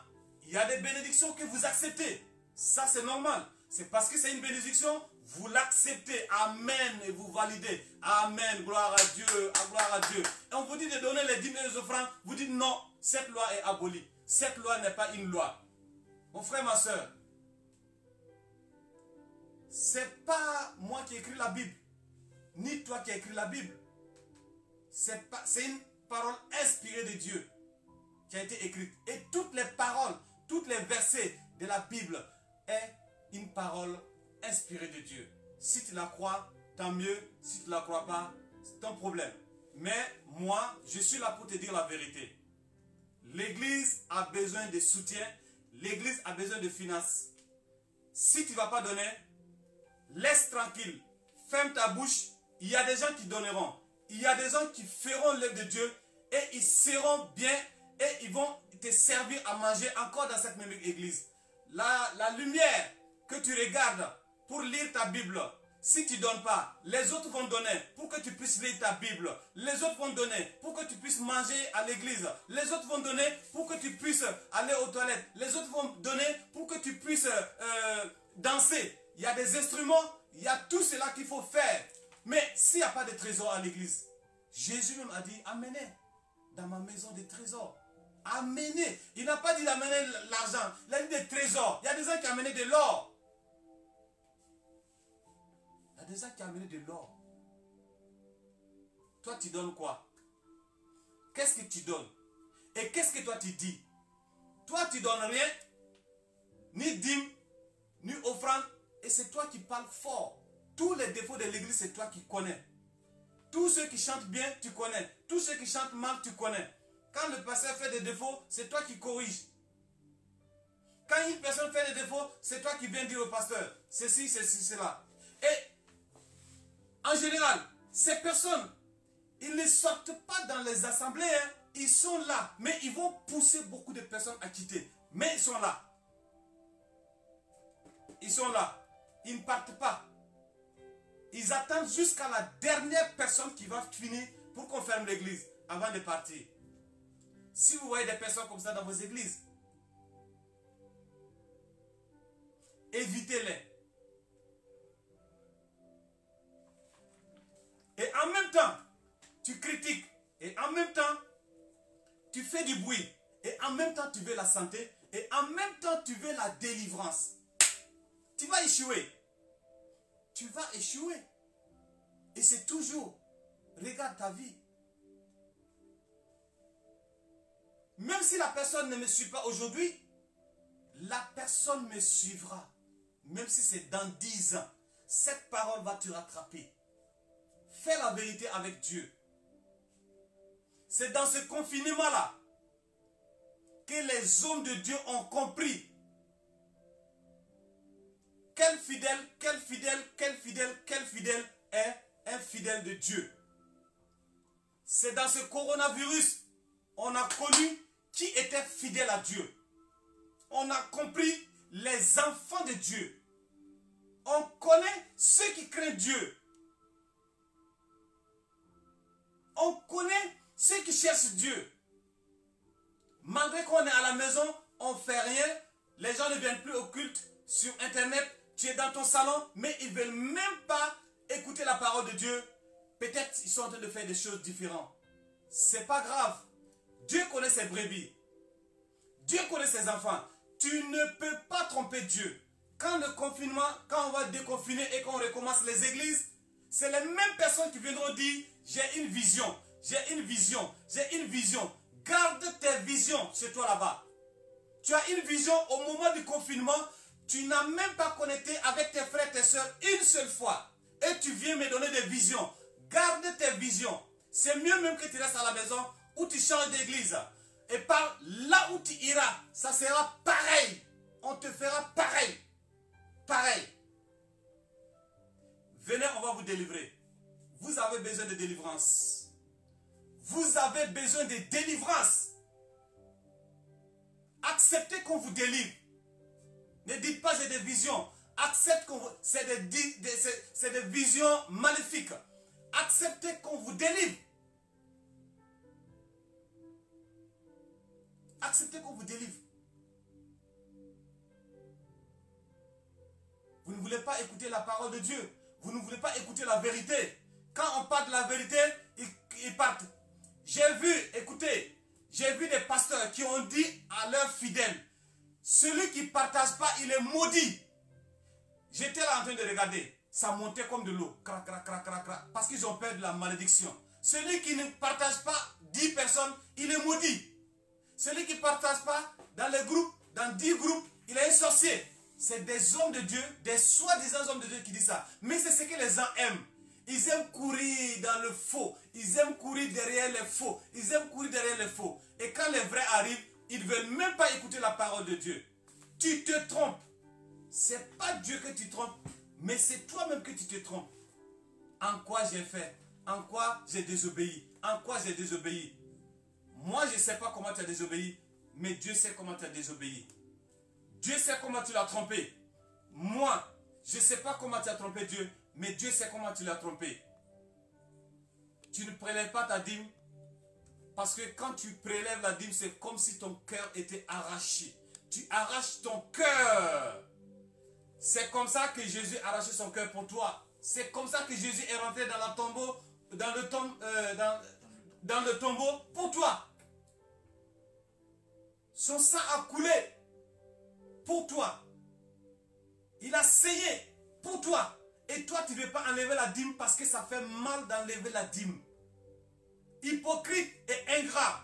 il y a des bénédictions que vous acceptez. Ça, c'est normal. C'est parce que c'est une bénédiction, vous l'acceptez. Amen. Et vous validez. Amen. Gloire à Dieu. Gloire à Dieu. Et on vous dit de donner les dîmes et les offrandes. Vous dites non, cette loi est abolie. Cette loi n'est pas une loi. Mon frère, ma soeur, c'est pas moi qui ai écrit la Bible, ni toi qui as écrit la Bible. C'est une parole inspirée de Dieu qui a été écrite. Et toutes les paroles, tous les versets de la Bible est une parole inspirée de Dieu. Si tu la crois, tant mieux. Si tu ne la crois pas, c'est ton problème. Mais moi, je suis là pour te dire la vérité. L'Église a besoin de soutien. L'Église a besoin de finances. Si tu ne vas pas donner, laisse tranquille. Ferme ta bouche. Il y a des gens qui donneront. Il y a des gens qui feront l'œuvre de Dieu et ils seront bien et ils vont te servir à manger encore dans cette même église. La lumière que tu regardes pour lire ta Bible, si tu ne donnes pas, les autres vont donner pour que tu puisses lire ta Bible. Les autres vont donner pour que tu puisses manger à l'église. Les autres vont donner pour que tu puisses aller aux toilettes. Les autres vont donner pour que tu puisses danser. Il y a des instruments, il y a tout cela qu'il faut faire. Mais s'il n'y a pas de trésor à l'église, Jésus même a dit, amenez dans ma maison des trésors. Amenez. Il n'a pas dit d'amener l'argent. Il a dit des trésors. Il y a des gens qui ont amené de l'or. Il y a des gens qui ont amené de l'or. Toi, tu donnes quoi? Qu'est-ce que tu donnes? Et qu'est-ce que toi, tu dis? Toi, tu donnes rien, ni dîme, ni offrande. Et c'est toi qui parles fort. Tous les défauts de l'église, c'est toi qui connais. Tous ceux qui chantent bien, tu connais. Tous ceux qui chantent mal, tu connais. Quand le pasteur fait des défauts, c'est toi qui corriges. Quand une personne fait des défauts, c'est toi qui viens dire au pasteur, ceci, cela. Et en général, ces personnes, ils ne sortent pas dans les assemblées. Hein. Ils sont là, mais ils vont pousser beaucoup de personnes à quitter. Mais ils sont là. Ils sont là. Ils ne partent pas. Ils attendent jusqu'à la dernière personne qui va finir pour qu'on ferme l'église avant de partir. Si vous voyez des personnes comme ça dans vos églises, évitez-les. Et en même temps, tu critiques. Et en même temps, tu fais du bruit. Et en même temps, tu veux la santé. Et en même temps, tu veux la délivrance. Tu vas échouer. Tu vas échouer. Et c'est toujours, regarde ta vie. Même si la personne ne me suit pas aujourd'hui, la personne me suivra. Même si c'est dans 10 ans, cette parole va te rattraper. Fais la vérité avec Dieu. C'est dans ce confinement-là que les hommes de Dieu ont compris. Quel fidèle est un fidèle de Dieu. C'est dans ce coronavirus, on a connu qui était fidèle à Dieu. On a compris les enfants de Dieu. On connaît ceux qui craignent Dieu. On connaît ceux qui cherchent Dieu. Malgré qu'on est à la maison, on ne fait rien. Les gens ne viennent plus au culte sur Internet. Tu es dans ton salon, mais ils ne veulent même pas écouter la parole de Dieu. Peut-être ils sont en train de faire des choses différentes. C'est pas grave. Dieu connaît ses brebis. Dieu connaît ses enfants. Tu ne peux pas tromper Dieu. Quand le confinement, quand on va déconfiner et qu'on recommence les églises, c'est les mêmes personnes qui viendront dire, j'ai une vision, j'ai une vision, j'ai une vision. Garde tes visions chez toi là-bas. Tu as une vision au moment du confinement, tu n'as même pas connecté avec tes frères et tes soeurs une seule fois. Et tu viens me donner des visions. Garde tes visions. C'est mieux même que tu restes à la maison ou tu changes d'église. Et par là où tu iras, ça sera pareil. On te fera pareil. Pareil. Venez, on va vous délivrer. Vous avez besoin de délivrance. Vous avez besoin de délivrance. Acceptez qu'on vous délivre. Ne dites pas j'ai des visions. Accepte qu'on vous... C'est des visions maléfiques. Acceptez qu'on vous délivre. Acceptez qu'on vous délivre. Vous ne voulez pas écouter la parole de Dieu. Vous ne voulez pas écouter la vérité. Quand on parle de la vérité, ils partent. Écoutez, j'ai vu des pasteurs qui ont dit à leurs fidèles, celui qui ne partage pas, il est maudit. J'étais là en train de regarder. Ça montait comme de l'eau. Crac, crac, crac, crac, crac. Parce qu'ils ont peur de la malédiction. Celui qui ne partage pas 10 personnes, il est maudit. Celui qui ne partage pas dans les groupes, dans 10 groupes, il est un sorcier. C'est des hommes de Dieu, des soi-disant hommes de Dieu qui disent ça. Mais c'est ce que les gens aiment. Ils aiment courir dans le faux. Ils aiment courir derrière les faux. Ils aiment courir derrière les faux. Et quand les vrais arrivent, ils ne veulent même pas écouter la parole de Dieu. Tu te trompes. C'est pas Dieu que tu trompes, mais c'est toi-même que tu te trompes. En quoi j'ai fait? En quoi j'ai désobéi? En quoi j'ai désobéi? Moi, je ne sais pas comment tu as désobéi, mais Dieu sait comment tu as désobéi. Dieu sait comment tu l'as trompé. Moi, je ne sais pas comment tu as trompé Dieu, mais Dieu sait comment tu l'as trompé. Tu ne prélèves pas ta dîme, parce que quand tu prélèves la dîme, c'est comme si ton cœur était arraché. Tu arraches ton cœur. C'est comme ça que Jésus a arraché son cœur pour toi. C'est comme ça que Jésus est rentré dans le tombeau, dans le tombeau pour toi. Son sang a coulé pour toi. Il a saigné pour toi. Et toi, tu ne veux pas enlever la dîme parce que ça fait mal d'enlever la dîme. Hypocrite et ingrat.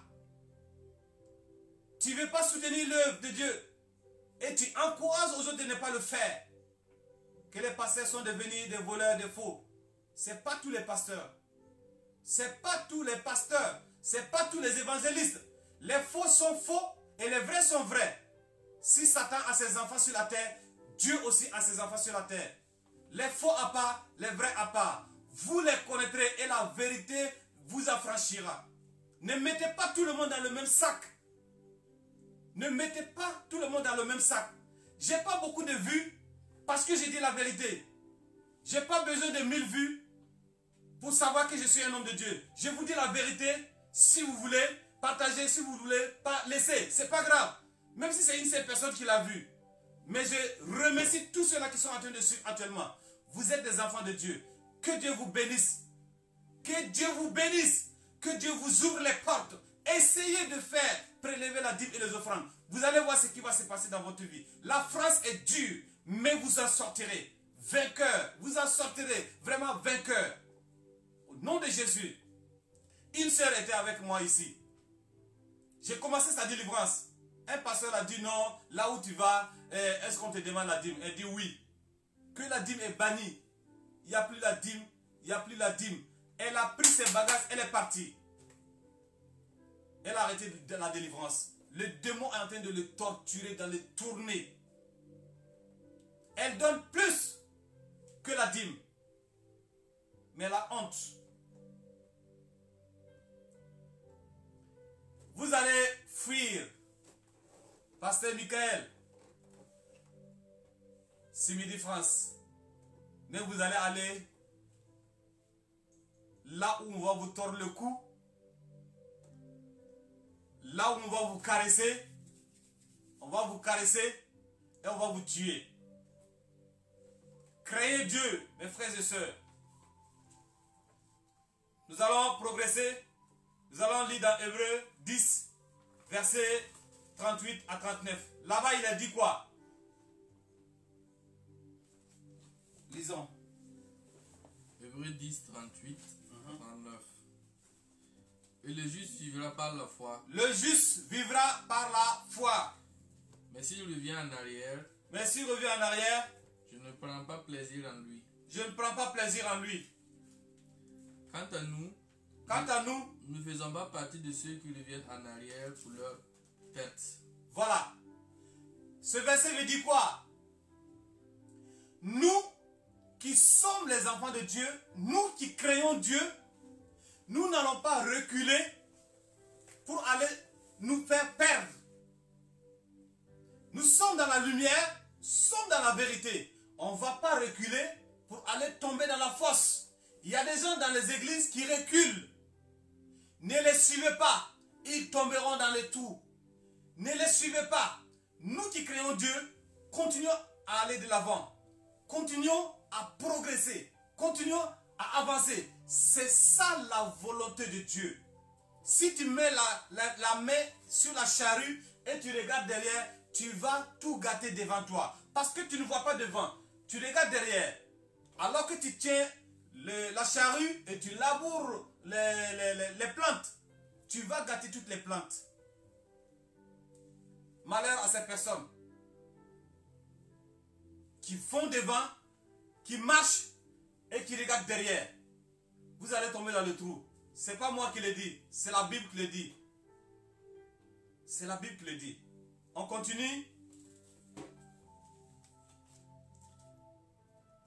Tu ne veux pas soutenir l'œuvre de Dieu. Et tu encourages aux autres de ne pas le faire. Que les pasteurs sont devenus des voleurs, des faux. Ce n'est pas tous les pasteurs. Ce n'est pas tous les pasteurs. Ce n'est pas tous les évangélistes. Les faux sont faux et les vrais sont vrais. Si Satan a ses enfants sur la terre, Dieu aussi a ses enfants sur la terre. Les faux à part, les vrais à part. Vous les connaîtrez et la vérité vous affranchira. Ne mettez pas tout le monde dans le même sac. Ne mettez pas tout le monde dans le même sac. Je n'ai pas beaucoup de vues parce que j'ai dit la vérité. Je n'ai pas besoin de 1000 vues pour savoir que je suis un homme de Dieu. Je vous dis la vérité. Si vous voulez, partagez. Si vous ne voulez pas, laissez. Ce n'est pas grave. Même si c'est une seule personne qui l'a vu. Mais je remercie tous ceux-là qui sont en train de suivre actuellement. Vous êtes des enfants de Dieu. Que Dieu vous bénisse. Que Dieu vous bénisse. Que Dieu vous ouvre les portes. Essayez de faire prélever la dîme et les offrandes. Vous allez voir ce qui va se passer dans votre vie. La France est dure, mais vous en sortirez. Vainqueur. Vous en sortirez vraiment vainqueur. Au nom de Jésus. Une sœur était avec moi ici. J'ai commencé sa délivrance. Un pasteur a dit non, là où tu vas, est-ce qu'on te demande la dîme? Elle dit oui. Que la dîme est bannie. Il n'y a plus la dîme, il n'y a plus la dîme. Elle a pris ses bagages, elle est partie. Elle a arrêté la délivrance. Le démon est en train de le torturer, dans le tourner. Elle donne plus que la dîme. Mais elle a honte. Vous allez fuir. Pasteur Michael, c'est Midi France. Mais vous allez aller là où on va vous tordre le cou. Là où on va vous caresser. On va vous caresser et on va vous tuer. Créez Dieu, mes frères et sœurs. Nous allons progresser. Nous allons lire dans Hébreux 10, versets 38 à 39. Là-bas, il a dit quoi? Lisons. Hébreux 10, 38, 39. Et le juste vivra par la foi. Le juste vivra par la foi. Mais s'il revient en arrière, je ne prends pas plaisir en lui. Je ne prends pas plaisir en lui. Quant à nous, nous ne faisons pas partie de ceux qui reviennent en arrière pour leur tête. Voilà. Ce verset veut dire quoi? Nous qui sommes les enfants de Dieu, nous qui créons Dieu, nous n'allons pas reculer pour aller nous faire perdre. Nous sommes dans la lumière, sommes dans la vérité, on ne va pas reculer pour aller tomber dans la fosse. Il y a des gens dans les églises qui reculent. Ne les suivez pas. Ils tomberont dans les trous. Ne les suivez pas. Nous qui créons Dieu, continuons à aller de l'avant. Continuons à progresser. Continuons à avancer. C'est ça la volonté de Dieu. Si tu mets la main sur la charrue et tu regardes derrière, tu vas tout gâter devant toi. Parce que tu ne vois pas devant. Tu regardes derrière. Alors que tu tiens la charrue et tu laboures les plantes, tu vas gâter toutes les plantes. Malheur à ces personnes qui font devant, qui marchent et qui regardent derrière. Vous allez tomber dans le trou. Ce n'est pas moi qui le dis, c'est la Bible qui le dit. C'est la Bible qui le dit. On continue.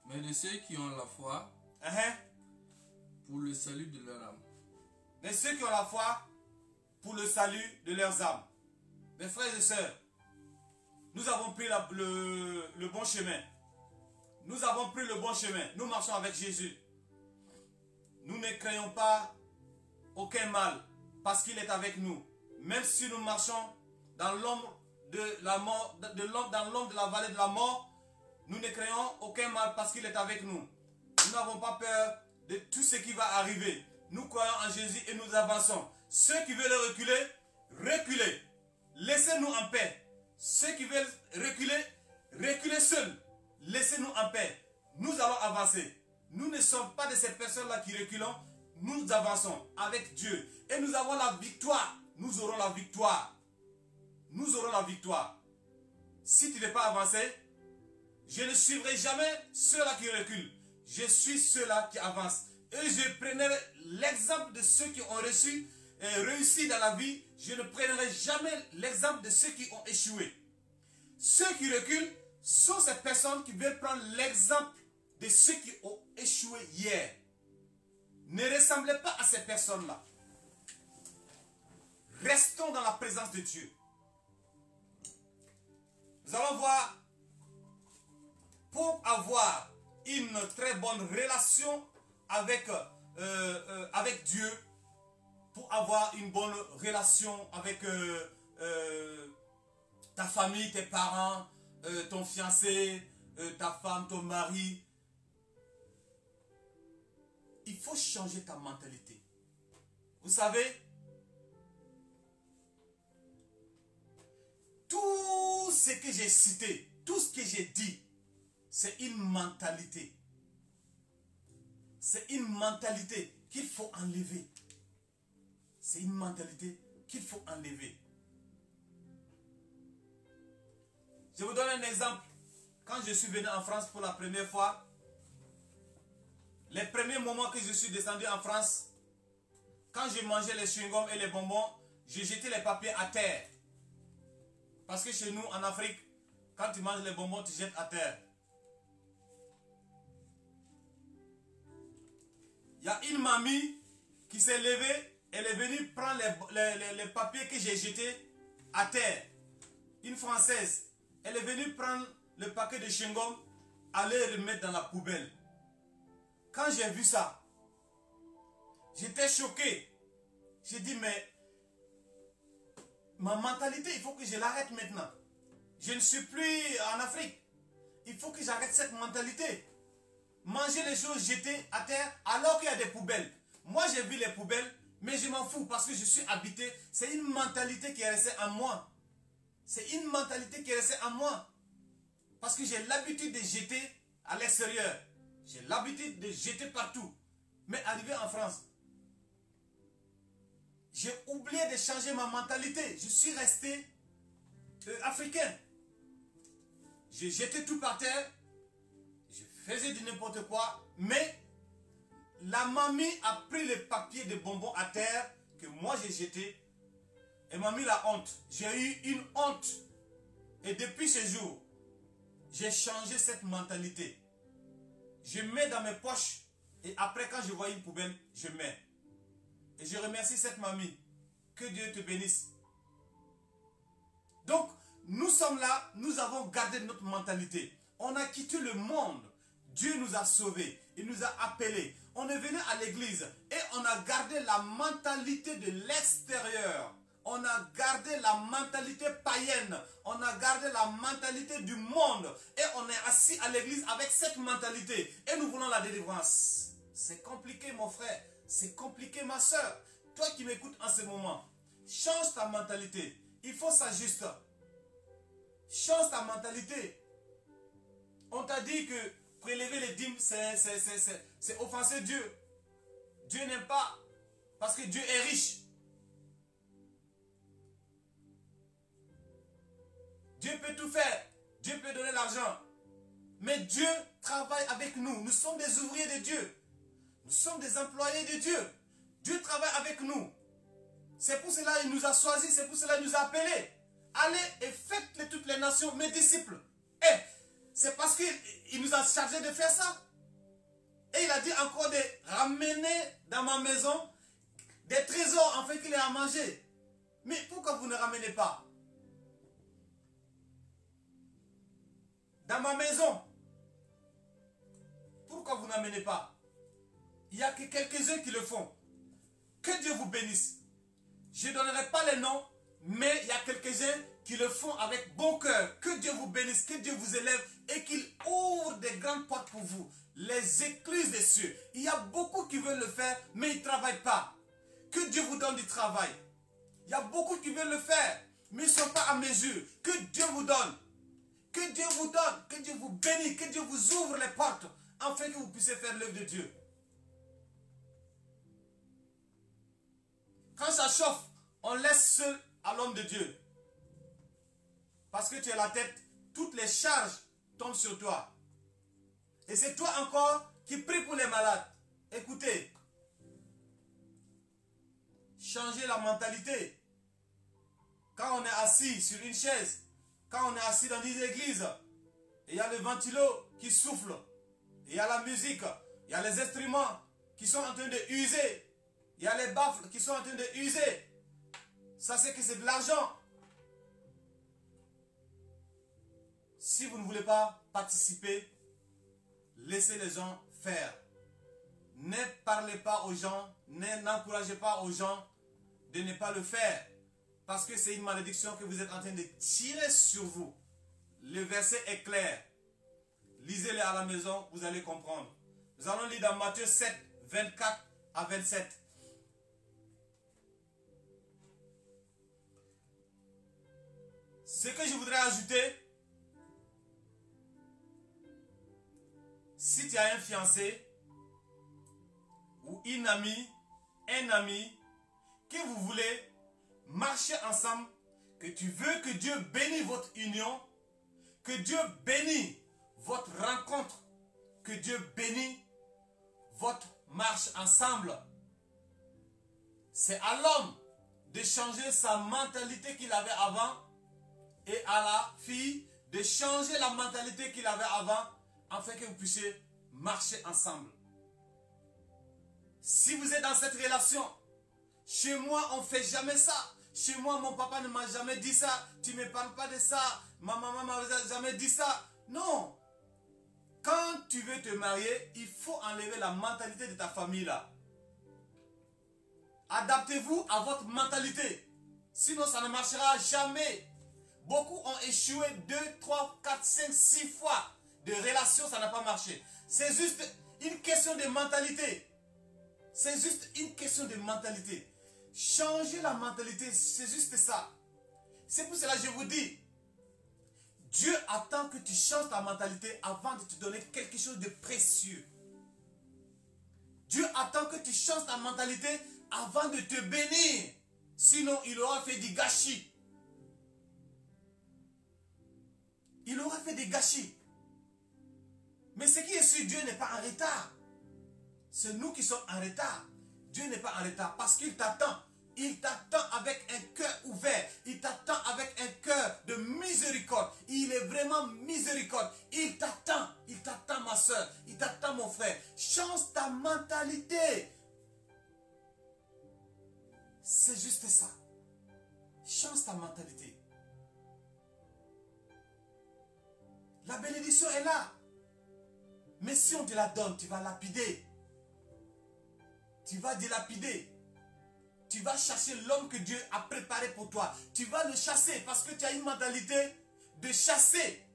Mais de ceux qui ont la foi pour le salut de leur âme. Mais ceux qui ont la foi pour le salut de leurs âmes. Mes frères et sœurs, nous avons pris le bon chemin. Nous avons pris le bon chemin. Nous marchons avec Jésus. Nous ne craignons pas aucun mal parce qu'il est avec nous. Même si nous marchons dans l'ombre de la mort, dans l'ombre de la vallée de la mort, nous ne craignons aucun mal parce qu'il est avec nous. Nous n'avons pas peur de tout ce qui va arriver. Nous croyons en Jésus et nous avançons. Ceux qui veulent reculer, reculez. Laissez-nous en paix. Ceux qui veulent reculer, reculez seuls. Laissez-nous en paix. Nous allons avancer. Nous ne sommes pas de ces personnes-là qui reculons. Nous avançons avec Dieu. Et nous avons la victoire. Nous aurons la victoire. Nous aurons la victoire. Si tu n'es pas avancé, je ne suivrai jamais ceux-là qui reculent. Je suis ceux-là qui avancent. Et je prendrai l'exemple de ceux qui ont réussi dans la vie. Je ne prendrai jamais l'exemple de ceux qui ont échoué. Ceux qui reculent sont ces personnes qui veulent prendre l'exemple de ceux qui ont échoué hier. Ne ressemblez pas à ces personnes-là. Restons dans la présence de Dieu. Nous allons voir, pour avoir une très bonne relation avec Dieu, pour avoir une bonne relation avec ta famille, tes parents, ton fiancé, ta femme, ton mari, il faut changer ta mentalité. Vous savez, tout ce que j'ai cité, tout ce que j'ai dit, c'est une mentalité. C'est une mentalité qu'il faut enlever. C'est une mentalité qu'il faut enlever. Je vous donne un exemple. Quand je suis venu en France pour la première fois, les premiers moments que je suis descendu en France, quand je mangeais les chewing-gums et les bonbons, je jetais les papiers à terre. Parce que chez nous, en Afrique, quand tu manges les bonbons, tu jettes à terre. Il y a une mamie qui s'est levée, elle est venue prendre les papiers que j'ai jetés à terre. Une Française, elle est venue prendre le paquet de chewing-gum, aller le remettre dans la poubelle. Quand j'ai vu ça, j'étais choqué. J'ai dit, mais ma mentalité, il faut que je l'arrête maintenant. Je ne suis plus en Afrique. Il faut que j'arrête cette mentalité. Manger les choses jetées à terre alors qu'il y a des poubelles. Moi, j'ai vu les poubelles, mais je m'en fous parce que je suis habité. C'est une mentalité qui est restée en moi. C'est une mentalité qui est restée en moi. Parce que j'ai l'habitude de jeter à l'extérieur. J'ai l'habitude de jeter partout. Mais arrivé en France, j'ai oublié de changer ma mentalité. Je suis resté africain. J'ai jeté tout par terre. Je faisais du n'importe quoi. Mais la mamie a pris le papier de bonbons à terre que moi j'ai jeté. Et m'a mis la honte. J'ai eu une honte. Et depuis ce jour, j'ai changé cette mentalité. Je mets dans mes poches. Et après, quand je vois une poubelle, je mets. Et je remercie cette mamie. Que Dieu te bénisse. Donc, nous sommes là, nous avons gardé notre mentalité. On a quitté le monde. Dieu nous a sauvés. Il nous a appelés. On est venu à l'église et on a gardé la mentalité de l'extérieur. On a gardé la mentalité païenne. On a gardé la mentalité du monde. Et on est assis à l'église avec cette mentalité. Et nous voulons la délivrance. C'est compliqué, mon frère. C'est compliqué, ma soeur. Toi qui m'écoutes en ce moment, change ta mentalité. Il faut s'ajuster. Change ta mentalité. On t'a dit que prélever les dîmes, c'est offenser Dieu. Dieu n'aime pas. Parce que Dieu est riche. Dieu peut tout faire. Dieu peut donner l'argent. Mais Dieu travaille avec nous. Nous sommes des ouvriers de Dieu. Nous sommes des employés de Dieu. Dieu travaille avec nous. C'est pour cela qu'il nous a choisis. C'est pour cela qu'il nous a appelés. Allez et faites toutes les nations mes disciples. Et c'est parce qu'il nous a chargés de faire ça. Et il a dit encore de ramener dans ma maison des trésors afin qu'il ait à manger. Mais pourquoi vous ne ramenez pas? Dans ma maison. Pourquoi vous n'amenez pas? Il n'y a que quelques-uns qui le font. Que Dieu vous bénisse. Je ne donnerai pas les noms, mais il y a quelques-uns qui le font avec bon cœur. Que Dieu vous bénisse, que Dieu vous élève et qu'il ouvre des grandes portes pour vous. Les écluses des cieux. Il y a beaucoup qui veulent le faire, mais ils ne travaillent pas. Que Dieu vous donne du travail. Il y a beaucoup qui veulent le faire, mais ils ne sont pas à mesure. Que Dieu vous donne. Que Dieu vous donne, que Dieu vous bénisse, que Dieu vous ouvre les portes, afin que vous puissiez faire l'œuvre de Dieu. Quand ça chauffe, on laisse seul à l'homme de Dieu. Parce que tu es la tête, toutes les charges tombent sur toi. Et c'est toi encore qui prie pour les malades. Écoutez, changez la mentalité. Quand on est assis sur une chaise, quand on est assis dans une église, il y a le ventilo qui souffle, il y a la musique, il y a les instruments qui sont en train de user, il y a les baffles qui sont en train de user. Ça, c'est que c'est de l'argent. Si vous ne voulez pas participer, laissez les gens faire. Ne parlez pas aux gens, n'encouragez pas aux gens de ne pas le faire. Parce que c'est une malédiction que vous êtes en train de tirer sur vous. Le verset est clair. Lisez-le à la maison, vous allez comprendre. Nous allons lire dans Matthieu 7, 24 à 27. Ce que je voudrais ajouter, si tu as un fiancé ou une amie, un ami, que vous voulez marcher ensemble, que tu veux que Dieu bénisse votre union, que Dieu bénisse votre rencontre, que Dieu bénisse votre marche ensemble. C'est à l'homme de changer sa mentalité qu'il avait avant et à la fille de changer la mentalité qu'il avait avant afin que vous puissiez marcher ensemble. Si vous êtes dans cette relation, chez moi on ne fait jamais ça. Chez moi mon papa ne m'a jamais dit ça. Tu ne me parles pas de ça. Ma maman ne m'a jamais dit ça. Non. Quand tu veux te marier, il faut enlever la mentalité de ta famille là. Adaptez-vous à votre mentalité. Sinon ça ne marchera jamais. Beaucoup ont échoué 2, 3, 4, 5, 6 fois de relation, ça n'a pas marché. C'est juste une question de mentalité. C'est juste une question de mentalité. Changer la mentalité, c'est juste ça. C'est pour cela que je vous dis, Dieu attend que tu changes ta mentalité avant de te donner quelque chose de précieux. Dieu attend que tu changes ta mentalité avant de te bénir. Sinon, il aura fait du gâchis. Il aura fait des gâchis. Mais ce qui est sûr, Dieu n'est pas en retard. C'est nous qui sommes en retard. Dieu n'est pas en retard parce qu'il t'attend. Il t'attend avec un cœur ouvert. Il t'attend avec un cœur de miséricorde. Il est vraiment miséricorde. Il t'attend ma soeur. Il t'attend mon frère. Change ta mentalité. C'est juste ça. Change ta mentalité. La bénédiction est là. Mais si on te la donne, tu vas lapider. Tu vas dilapider. Tu vas chercher l'homme que Dieu a préparé pour toi. Tu vas le chasser parce que tu as une mentalité de chasser.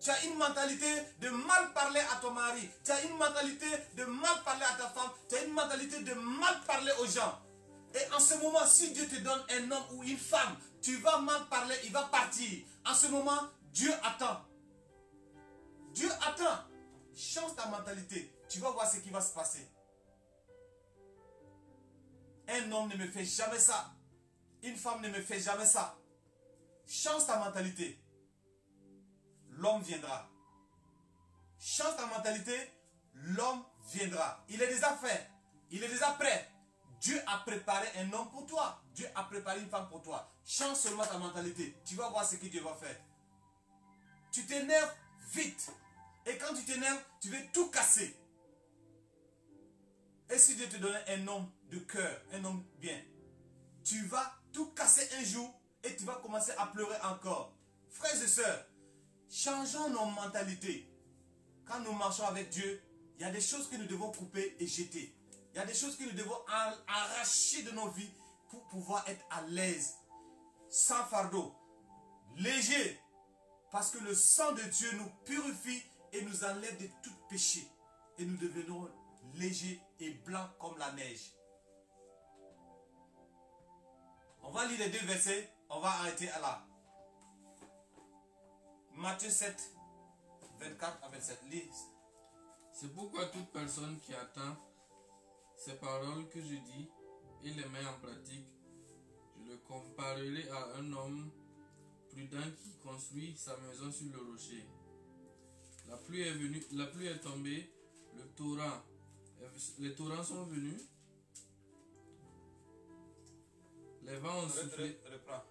Tu as une mentalité de mal parler à ton mari. Tu as une mentalité de mal parler à ta femme. Tu as une mentalité de mal parler aux gens. Et en ce moment, si Dieu te donne un homme ou une femme, tu vas mal parler, il va partir. En ce moment, Dieu attend. Dieu attend. Change ta mentalité. Tu vas voir ce qui va se passer. Un homme ne me fait jamais ça. Une femme ne me fait jamais ça. Change ta mentalité. L'homme viendra. Change ta mentalité. L'homme viendra. Il est déjà fait. Il est déjà prêt. Dieu a préparé un homme pour toi. Dieu a préparé une femme pour toi. Change seulement ta mentalité. Tu vas voir ce que Dieu va faire. Tu t'énerves vite. Et quand tu t'énerves, tu veux tout casser. Et si Dieu te donnait un homme de cœur, un homme bien, tu vas tout casser un jour et tu vas commencer à pleurer encore. Frères et sœurs, changeons nos mentalités. Quand nous marchons avec Dieu, il y a des choses que nous devons couper et jeter. Il y a des choses que nous devons arracher de nos vies pour pouvoir être à l'aise, sans fardeau, léger. Parce que le sang de Dieu nous purifie et nous enlève de tout péché. Et nous devenons légers et blancs comme la neige. On va lire les deux versets. On va arrêter à là. Matthieu 7, 24 à 27. Lis. C'est pourquoi toute personne qui attend ces paroles que je dis et les met en pratique, je le comparerai à un homme prudent qui construit sa maison sur le rocher. La pluie est venue, la pluie est tombée, les torrents sont venus, les vents ont soufflé. Reprends.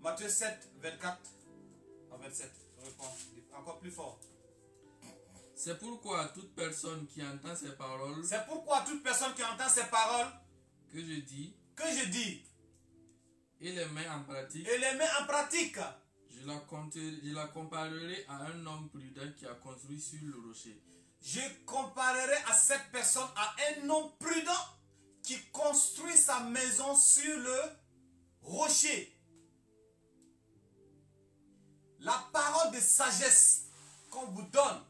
Matthieu 7, 24 à 27. Reprends. Encore plus fort. C'est pourquoi toute personne qui entend ces paroles C'est pourquoi toute personne qui entend ces paroles que je dis et les met en pratique, je la comparerai à un homme prudent qui a construit sur le rocher. Je comparerai à cette personne à un homme prudent qui construit sa maison sur le rocher. La parole de sagesse qu'on vous donne,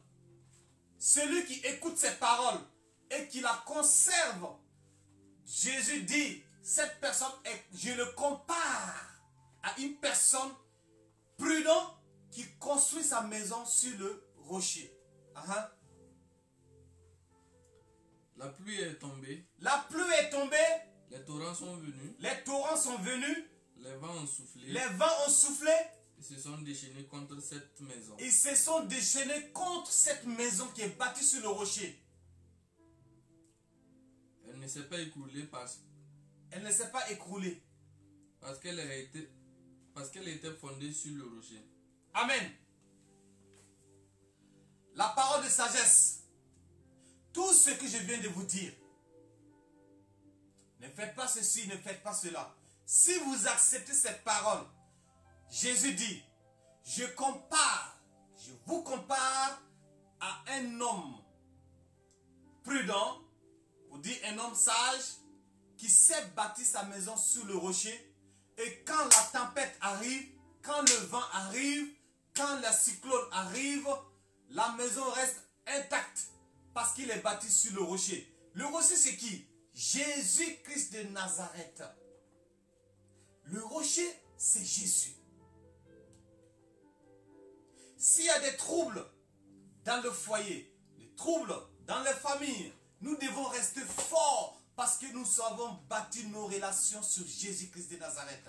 celui qui écoute ces paroles et qui la conserve, Jésus dit, cette personne, je le compare à une personne prudente qui construit sa maison sur le rocher. La pluie est tombée. La pluie est tombée. Les torrents sont venus. Les torrents sont venus. Les vents ont soufflé. Les vents ont soufflé. Ils se sont déchaînés contre cette maison. Ils se sont déchaînés contre cette maison qui est bâtie sur le rocher. Elle ne s'est pas écroulée parce qu'elle était fondée sur le rocher. Amen. La parole de sagesse. Tout ce que je viens de vous dire. Ne faites pas ceci, ne faites pas cela. Si vous acceptez cette parole, Jésus dit, je vous compare à un homme prudent, ou dit un homme sage, qui sait bâtir sa maison sur le rocher, et quand la tempête arrive, quand le vent arrive, quand le cyclone arrive, la maison reste intacte, parce qu'il est bâti sur le rocher. Le rocher c'est qui? Jésus-Christ de Nazareth. Le rocher c'est Jésus. S'il y a des troubles dans le foyer, des troubles dans les familles, nous devons rester forts parce que nous avons bâti nos relations sur Jésus-Christ de Nazareth.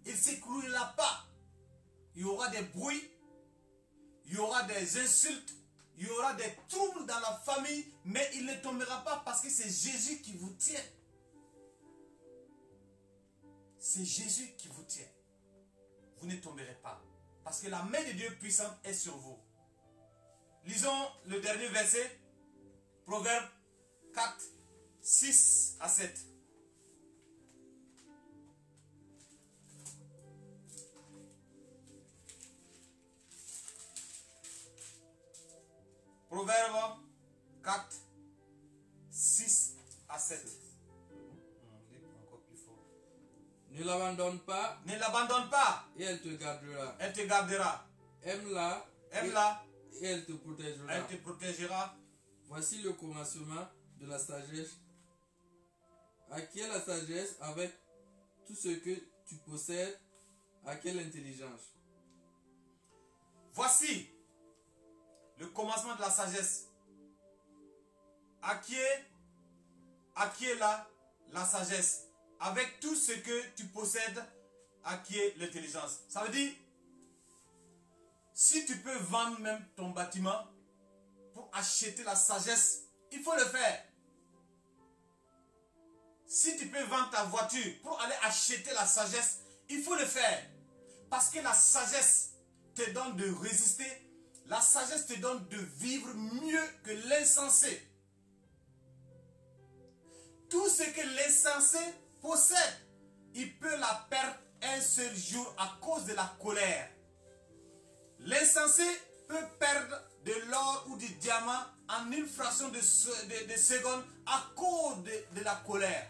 Il ne s'écroulera pas. Il y aura des bruits, il y aura des insultes, il y aura des troubles dans la famille, mais il ne tombera pas parce que c'est Jésus qui vous tient. C'est Jésus qui vous tient. Vous ne tomberez pas. Parce que la main de Dieu puissante est sur vous. Lisons le dernier verset. Proverbe 4, 6 à 7. Proverbe 4, 6 à 7. Encore plus fort. Ne l'abandonne pas Ne l'abandonne pas. et elle te gardera. Elle te gardera. Aime-la Aime-la. et elle te protégera. Elle te protégera. Voici le commencement de la sagesse. Acquiert la sagesse avec tout ce que tu possèdes. Acquiert l'intelligence. Voici le commencement de la sagesse. Acquiert la sagesse. Avec tout ce que tu possèdes, acquiert l'intelligence. Ça veut dire, si tu peux vendre même ton bâtiment pour acheter la sagesse, il faut le faire. Si tu peux vendre ta voiture pour aller acheter la sagesse, il faut le faire. Parce que la sagesse te donne de résister. La sagesse te donne de vivre mieux que l'insensé. Tout ce que l'insensé possède, il peut la perdre un seul jour à cause de la colère. L'insensé peut perdre de l'or ou du diamant en une fraction de seconde à cause de la colère.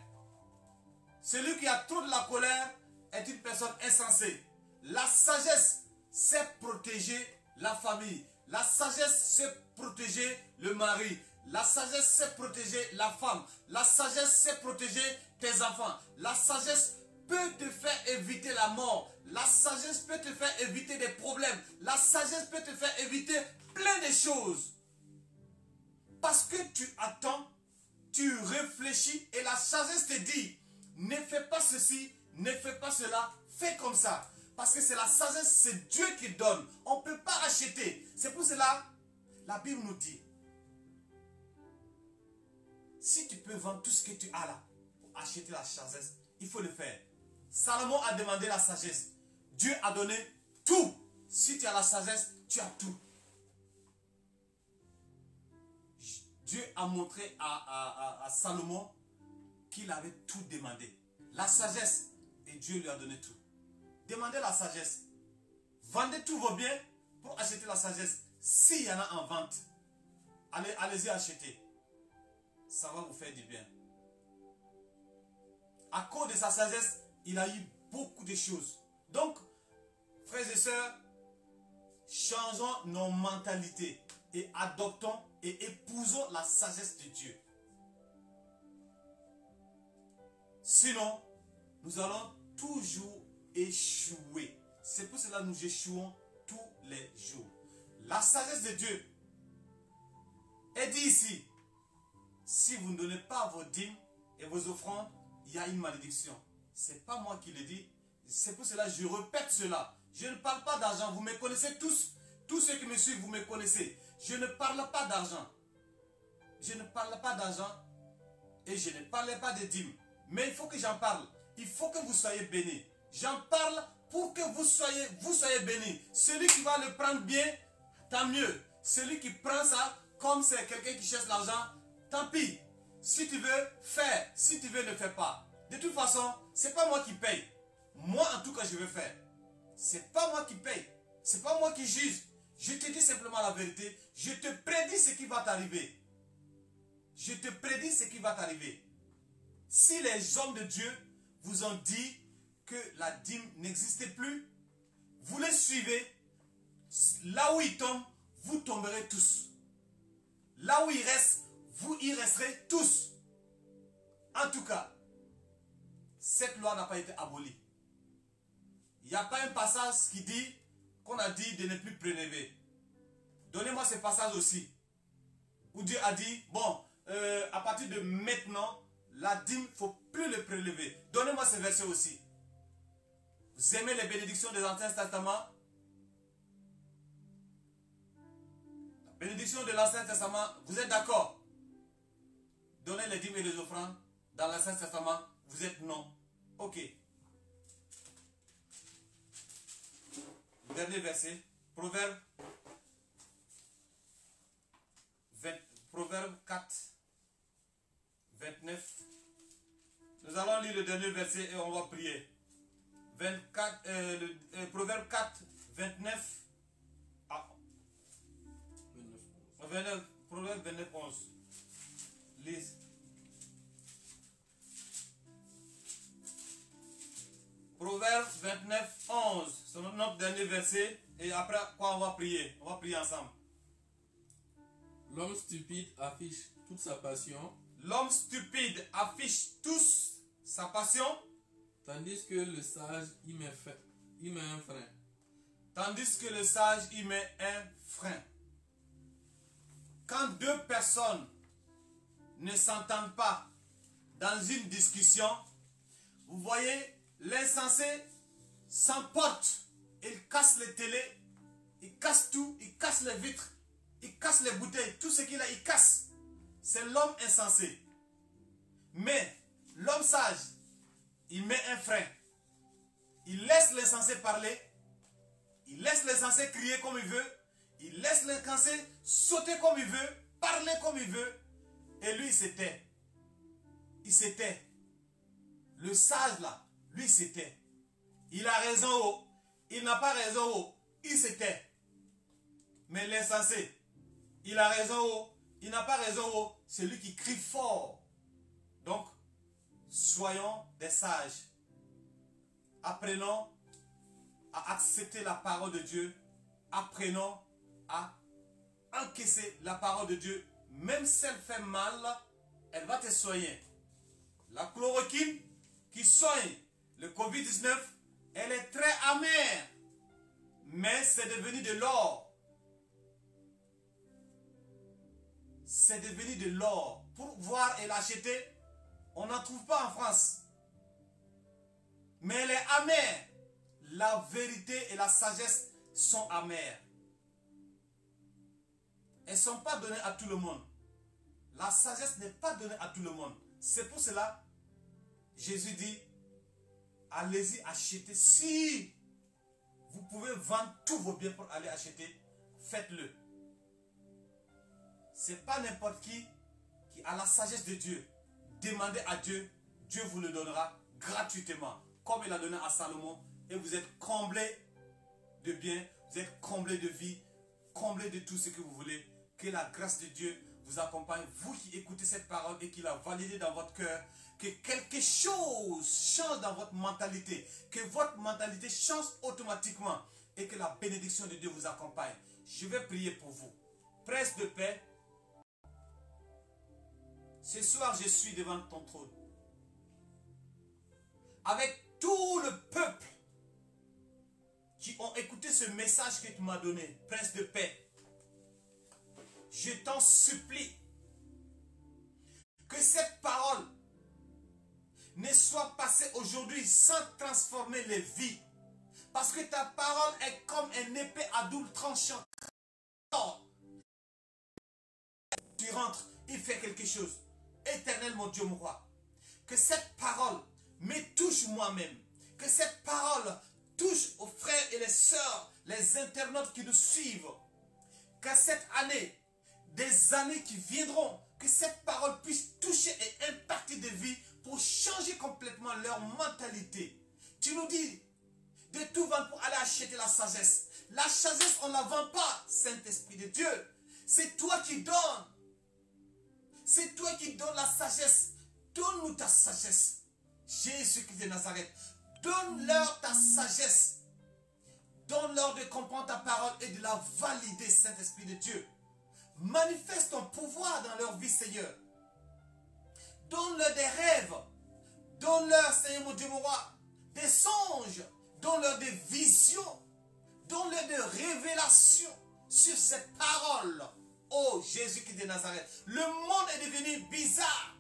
Celui qui a trop de la colère est une personne insensée. La sagesse, c'est protéger la famille. La sagesse, c'est protéger le mari. La sagesse, c'est protéger la femme. La sagesse, c'est protéger tes enfants. La sagesse peut te faire éviter la mort. La sagesse peut te faire éviter des problèmes. La sagesse peut te faire éviter plein de choses. Parce que tu attends, tu réfléchis et la sagesse te dit, ne fais pas ceci, ne fais pas cela, fais comme ça. Parce que c'est la sagesse, c'est Dieu qui donne. On ne peut pas acheter. C'est pour cela, la Bible nous dit, si tu peux vendre tout ce que tu as là, pour acheter la sagesse, il faut le faire. Salomon a demandé la sagesse. Dieu a donné tout. Si tu as la sagesse, tu as tout. Dieu a montré à Salomon qu'il avait tout demandé. La sagesse, et Dieu lui a donné tout. Demandez la sagesse. Vendez tous vos biens pour acheter la sagesse. S'il y en a en vente, allez-y acheter. Ça va vous faire du bien. À cause de sa sagesse, il a eu beaucoup de choses. Donc, frères et sœurs, changeons nos mentalités et adoptons et épousons la sagesse de Dieu. Sinon, nous allons toujours échouer. C'est pour cela que nous échouons tous les jours. La sagesse de Dieu est dit ici, si vous ne donnez pas vos dîmes et vos offrandes, il y a une malédiction. Ce n'est pas moi qui le dis. C'est pour cela que je répète cela. Je ne parle pas d'argent. Vous me connaissez tous. Tous ceux qui me suivent, vous me connaissez. Je ne parle pas d'argent. Je ne parle pas d'argent et je ne parle pas de dîmes. Mais il faut que j'en parle. Il faut que vous soyez bénis. J'en parle pour que vous soyez bénis. Celui qui va le prendre bien, tant mieux. Celui qui prend ça comme c'est quelqu'un qui cherche l'argent, tant pis. Si tu veux, faire. Si tu veux, ne fais pas. De toute façon, ce n'est pas moi qui paye. Moi, en tout cas, je veux faire. Ce n'est pas moi qui paye. Ce n'est pas moi qui juge. Je te dis simplement la vérité. Je te prédis ce qui va t'arriver. Je te prédis ce qui va t'arriver. Si les hommes de Dieu vous ont dit que la dîme n'existait plus, vous les suivez. Là où ils tombent, vous tomberez tous. Là où ils restent, vous y resterez tous. En tout cas, cette loi n'a pas été abolie. Il n'y a pas un passage qui dit qu'on a dit de ne plus prélever. Donnez-moi ce passage aussi. Où Dieu a dit, bon, à partir de maintenant, la dîme, il ne faut plus le prélever. Donnez-moi ce verset aussi. Vous aimez les bénédictions des Anciens Testaments? La bénédiction de l'Ancien Testament, vous êtes d'accord? Donnez les dîmes et les offrandes dans l'Ancien Testament, vous êtes non. Ok. Dernier verset, Proverbe 4, 29. Nous allons lire le dernier verset et on va prier. Proverbe 4, 29. Ah. 29. Proverbe 29, 11. Lise. Proverbe 29, 11. C'est notre dernier verset. Et après quoi on va prier? On va prier ensemble. L'homme stupide affiche toute sa passion. L'homme stupide affiche tous sa passion. Tandis que le sage y met un frein. Tandis que le sage y met un frein. Quand deux personnes ne s'entendent pas dans une discussion, vous voyez, l'insensé s'emporte. Il casse les télés, il casse tout, il casse les vitres, il casse les bouteilles, tout ce qu'il a, il casse. C'est l'homme insensé. Mais l'homme sage, il met un frein. Il laisse l'insensé parler. Il laisse l'insensé crier comme il veut. Il laisse l'insensé sauter comme il veut, parler comme il veut. Et lui, il se tait. Il se tait. Le sage là, lui, il se tait. Il a raison haut. Il n'a pas raison haut. Il se tait. Mais l'insensé, il a raison haut. Il n'a pas raison haut. C'est lui qui crie fort. Donc, soyons des sages. Apprenons à accepter la parole de Dieu. Apprenons à encaisser la parole de Dieu. Même si elle fait mal, elle va te soigner. La chloroquine qui soigne le Covid-19, elle est très amère. Mais c'est devenu de l'or. C'est devenu de l'or. Pour voir et l'acheter, on n'en trouve pas en France. Mais elle est amère. La vérité et la sagesse sont amères. Elles ne sont pas données à tout le monde. La sagesse n'est pas donnée à tout le monde. C'est pour cela, Jésus dit, allez-y acheter. Si vous pouvez vendre tous vos biens pour aller acheter, faites-le. Ce n'est pas n'importe qui a la sagesse de Dieu. Demandez à Dieu, Dieu vous le donnera gratuitement. Comme il a donné à Salomon. Et vous êtes comblés de biens, vous êtes comblés de vie, comblés de tout ce que vous voulez. Que la grâce de Dieu vous accompagne. Vous qui écoutez cette parole et qui la validez dans votre cœur. Que quelque chose change dans votre mentalité. Que votre mentalité change automatiquement. Et que la bénédiction de Dieu vous accompagne. Je vais prier pour vous. Prince de paix. Ce soir, je suis devant ton trône. Avec tout le peuple qui ont écouté ce message que tu m'as donné, Prince de paix, je t'en supplie que cette parole ne soit passée aujourd'hui sans transformer les vies. Parce que ta parole est comme une épée à double tranchant. Tu rentres, il fait quelque chose. Éternel mon Dieu, mon roi, que cette parole me touche moi-même. Que cette parole touche aux frères et les sœurs, les internautes qui nous suivent. Que cette année, des années qui viendront, que cette parole puisse toucher et impacter des vies pour changer complètement leur mentalité. Tu nous dis de tout vendre pour aller acheter la sagesse. La sagesse, on ne la vend pas, Saint-Esprit de Dieu. C'est toi qui donnes. C'est toi qui donnes la sagesse. Donne-nous ta sagesse. Jésus-Christ de Nazareth. Donne-leur ta sagesse. Donne-leur de comprendre ta parole et de la valider, Saint-Esprit de Dieu. Manifeste ton pouvoir dans leur vie, Seigneur. Donne-leur des rêves. Donne-leur, Seigneur mon Dieu, mon roi, des songes. Donne-leur des visions. Donne-leur des révélations sur cette parole. Oh Jésus-Christ de Nazareth. Le monde est devenu bizarre.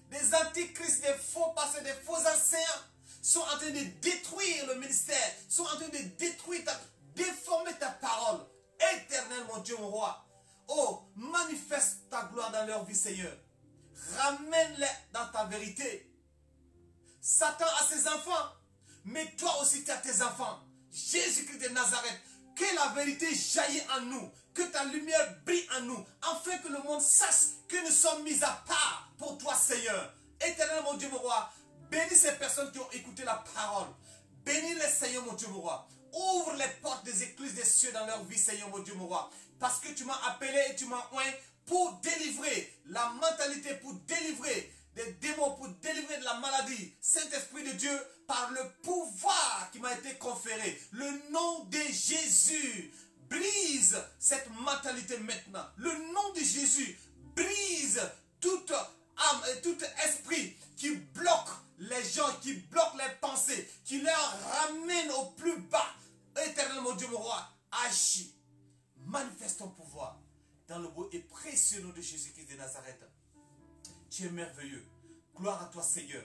Des antichrists, des faux pasteurs, des faux enseignants sont en train de détruire le ministère, sont en train de détruire, déformer ta parole. Éternel mon Dieu, mon roi. Oh, manifeste ta gloire dans leur vie, Seigneur. Ramène-les dans ta vérité. Satan a ses enfants, mais toi aussi tu as tes enfants. Jésus-Christ de Nazareth, que la vérité jaillit en nous, que ta lumière brille en nous, afin que le monde sache que nous sommes mis à part pour toi, Seigneur. Éternel mon Dieu, mon roi, bénis ces personnes qui ont écouté la parole. Bénis les, Seigneur mon Dieu, mon roi. Ouvre les portes des écluses des cieux dans leur vie, Seigneur mon Dieu, mon roi. Parce que tu m'as appelé et tu m'as oint pour délivrer la mentalité, pour délivrer des démons, pour délivrer de la maladie. Saint-Esprit de Dieu, par le pouvoir qui m'a été conféré, le nom de Jésus, brise cette mentalité maintenant. Le nom de Jésus brise toute âme et tout esprit qui bloque les gens, qui bloque les pensées, qui leur ramène au plus bas. Éternel mon Dieu, mon roi, agis. Manifeste ton pouvoir dans le beau et précieux nom de Jésus-Christ de Nazareth. Tu es merveilleux. Gloire à toi, Seigneur.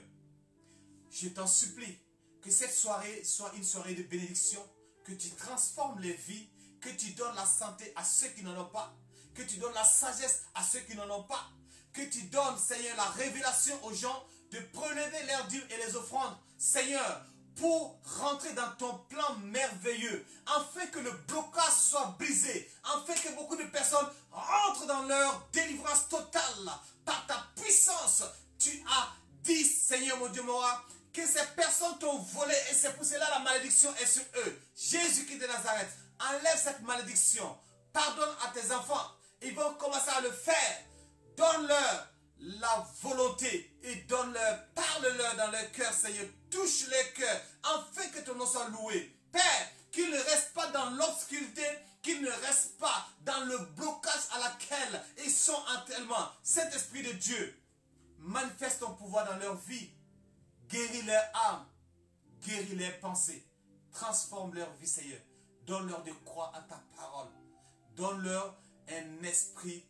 Je t'en supplie que cette soirée soit une soirée de bénédiction, que tu transformes les vies, que tu donnes la santé à ceux qui n'en ont pas, que tu donnes la sagesse à ceux qui n'en ont pas, que tu donnes, Seigneur, la révélation aux gens de prélever leurs dîmes et les offrandes, Seigneur, pour rentrer dans ton plan merveilleux, afin que le blocage soit brisé, afin que beaucoup de personnes rentrent dans leur délivrance totale. Par ta puissance, tu as dit, Seigneur mon Dieu, mon roi, que ces personnes t'ont volé et c'est pour cela la malédiction est sur eux. Jésus-Christ de Nazareth, enlève cette malédiction. Pardonne à tes enfants. Ils vont commencer à le faire. Donne-leur la volonté et donne-leur, parle-leur dans leur cœur, Seigneur. Touche les cœurs afin que ton nom soit loué. Père, qu'ils ne restent pas dans l'obscurité, qu'ils ne restent pas dans le blocage à laquelle ils sont actuellement. Saint-Esprit de Dieu, manifeste ton pouvoir dans leur vie. Guéris leur âme, guéris leurs pensées, transforme leur vie, Seigneur. Donne-leur de croire à ta parole. Donne-leur un esprit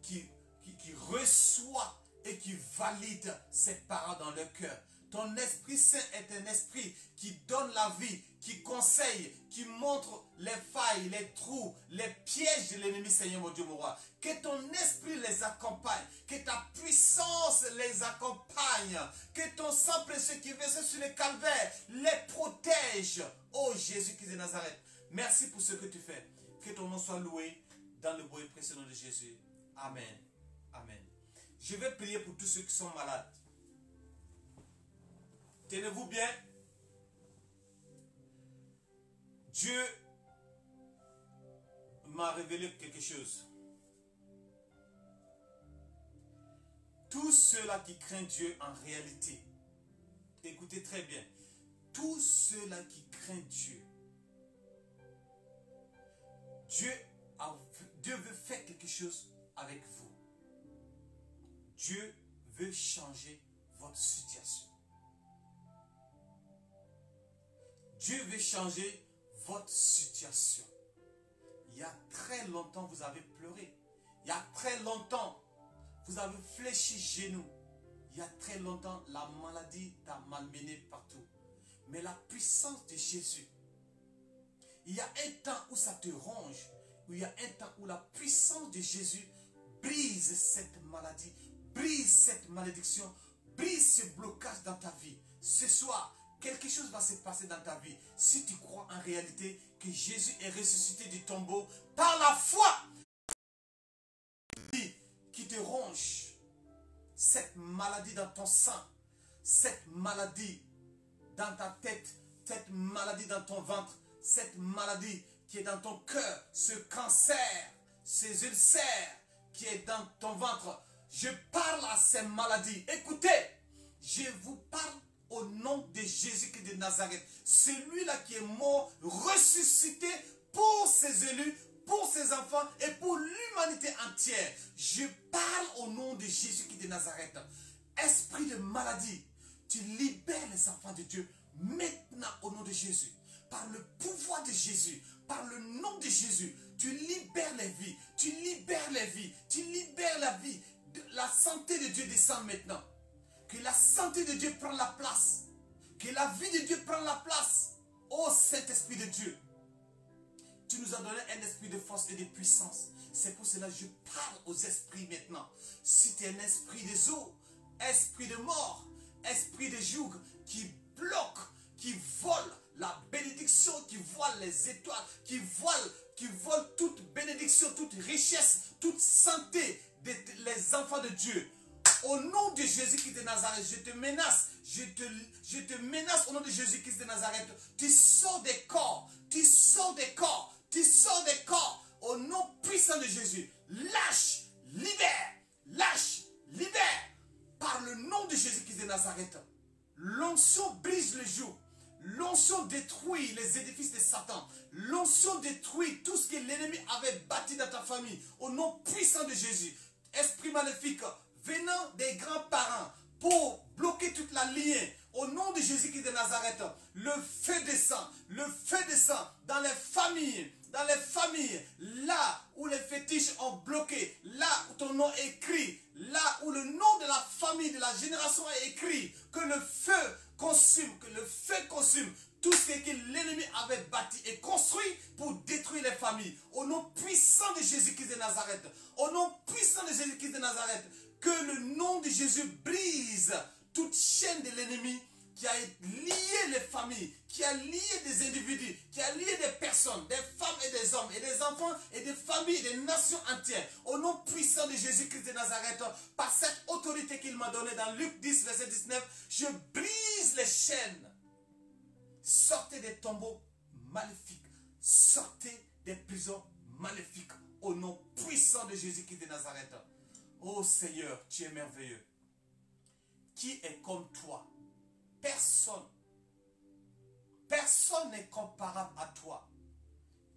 qui reçoit et qui valide ces paroles dans leur cœur. Ton Esprit Saint est un esprit qui donne la vie, qui conseille, qui montre les failles, les trous, les pièges de l'ennemi, Seigneur mon Dieu, mon roi. Que ton esprit les accompagne, que ta puissance les accompagne, que ton sang précieux qui versé sur le calvaire les protège. Oh Jésus-Christ de Nazareth, merci pour ce que tu fais. Que ton nom soit loué dans le beau et précieux nom de Jésus. Amen. Amen. Je vais prier pour tous ceux qui sont malades. Tenez-vous bien. Dieu m'a révélé quelque chose. Tous ceux-là qui craignent Dieu en réalité, écoutez très bien, tous ceux-là qui craignent Dieu, Dieu veut faire quelque chose avec vous. Dieu veut changer votre situation. Dieu veut changer votre situation. Il y a très longtemps, vous avez pleuré. Il y a très longtemps, vous avez fléchi genoux. Il y a très longtemps, la maladie t'a malmené partout. Mais la puissance de Jésus, il y a un temps où ça te ronge. Il y a un temps où la puissance de Jésus brise cette maladie, brise cette malédiction, brise ce blocage dans ta vie. Ce soir, quelque chose va se passer dans ta vie. Si tu crois en réalité que Jésus est ressuscité du tombeau par la foi qui te ronge, cette maladie dans ton sang, cette maladie dans ta tête, cette maladie dans ton ventre, cette maladie qui est dans ton cœur, ce cancer, ces ulcères qui est dans ton ventre, je parle à ces maladies. Écoutez, je vous parle au nom de Jésus-Christ de Nazareth, celui-là qui est mort, ressuscité pour ses élus, pour ses enfants et pour l'humanité entière. Je parle au nom de Jésus-Christ de Nazareth. Esprit de maladie, tu libères les enfants de Dieu maintenant au nom de Jésus. Par le pouvoir de Jésus, par le nom de Jésus, tu libères les vies, tu libères les vies, tu libères la vie. La santé de Dieu descend maintenant. Que la santé de Dieu prenne la place. Que la vie de Dieu prenne la place. Ô Saint-Esprit de Dieu, tu nous as donné un esprit de force et de puissance. C'est pour cela que je parle aux esprits maintenant. Si tu es un esprit des eaux, esprit de mort, esprit de joug qui bloque, qui vole la bénédiction, qui vole les étoiles, qui vole toute bénédiction, toute richesse, toute santé des enfants de Dieu. Au nom de Jésus-Christ de Nazareth, je te menace, je te menace au nom de Jésus-Christ de Nazareth. Tu sors des corps, tu sors des corps, tu sors des corps Au nom puissant de Jésus, lâche, libère, lâche, libère. Par le nom de Jésus-Christ de Nazareth, l'onction brise le joug. L'onction détruit les édifices de Satan. L'onction détruit tout ce que l'ennemi avait bâti dans ta famille. Au nom puissant de Jésus, esprit maléfique, venant des grands-parents pour bloquer toute la lignée. Au nom de Jésus-Christ de Nazareth, le feu descend dans les familles. Dans les familles, là où les fétiches ont bloqué, là où ton nom est écrit, là où le nom de la famille, de la génération est écrit, que le feu consume tout ce que l'ennemi avait bâti et construit pour détruire les familles. Au nom puissant de Jésus-Christ de Nazareth, au nom puissant de Jésus-Christ de Nazareth, que le nom de Jésus brise toute chaîne de l'ennemi qui a lié les familles, qui a lié des individus, qui a lié des personnes, des femmes et des hommes, et des enfants, et des familles, des nations entières. Au nom puissant de Jésus-Christ de Nazareth, par cette autorité qu'il m'a donnée dans Luc 10, verset 19, je brise les chaînes. Sortez des tombeaux maléfiques. Sortez des prisons maléfiques. Au nom puissant de Jésus-Christ de Nazareth. Oh Seigneur, tu es merveilleux. Qui est comme toi? Personne. Personne n'est comparable à toi.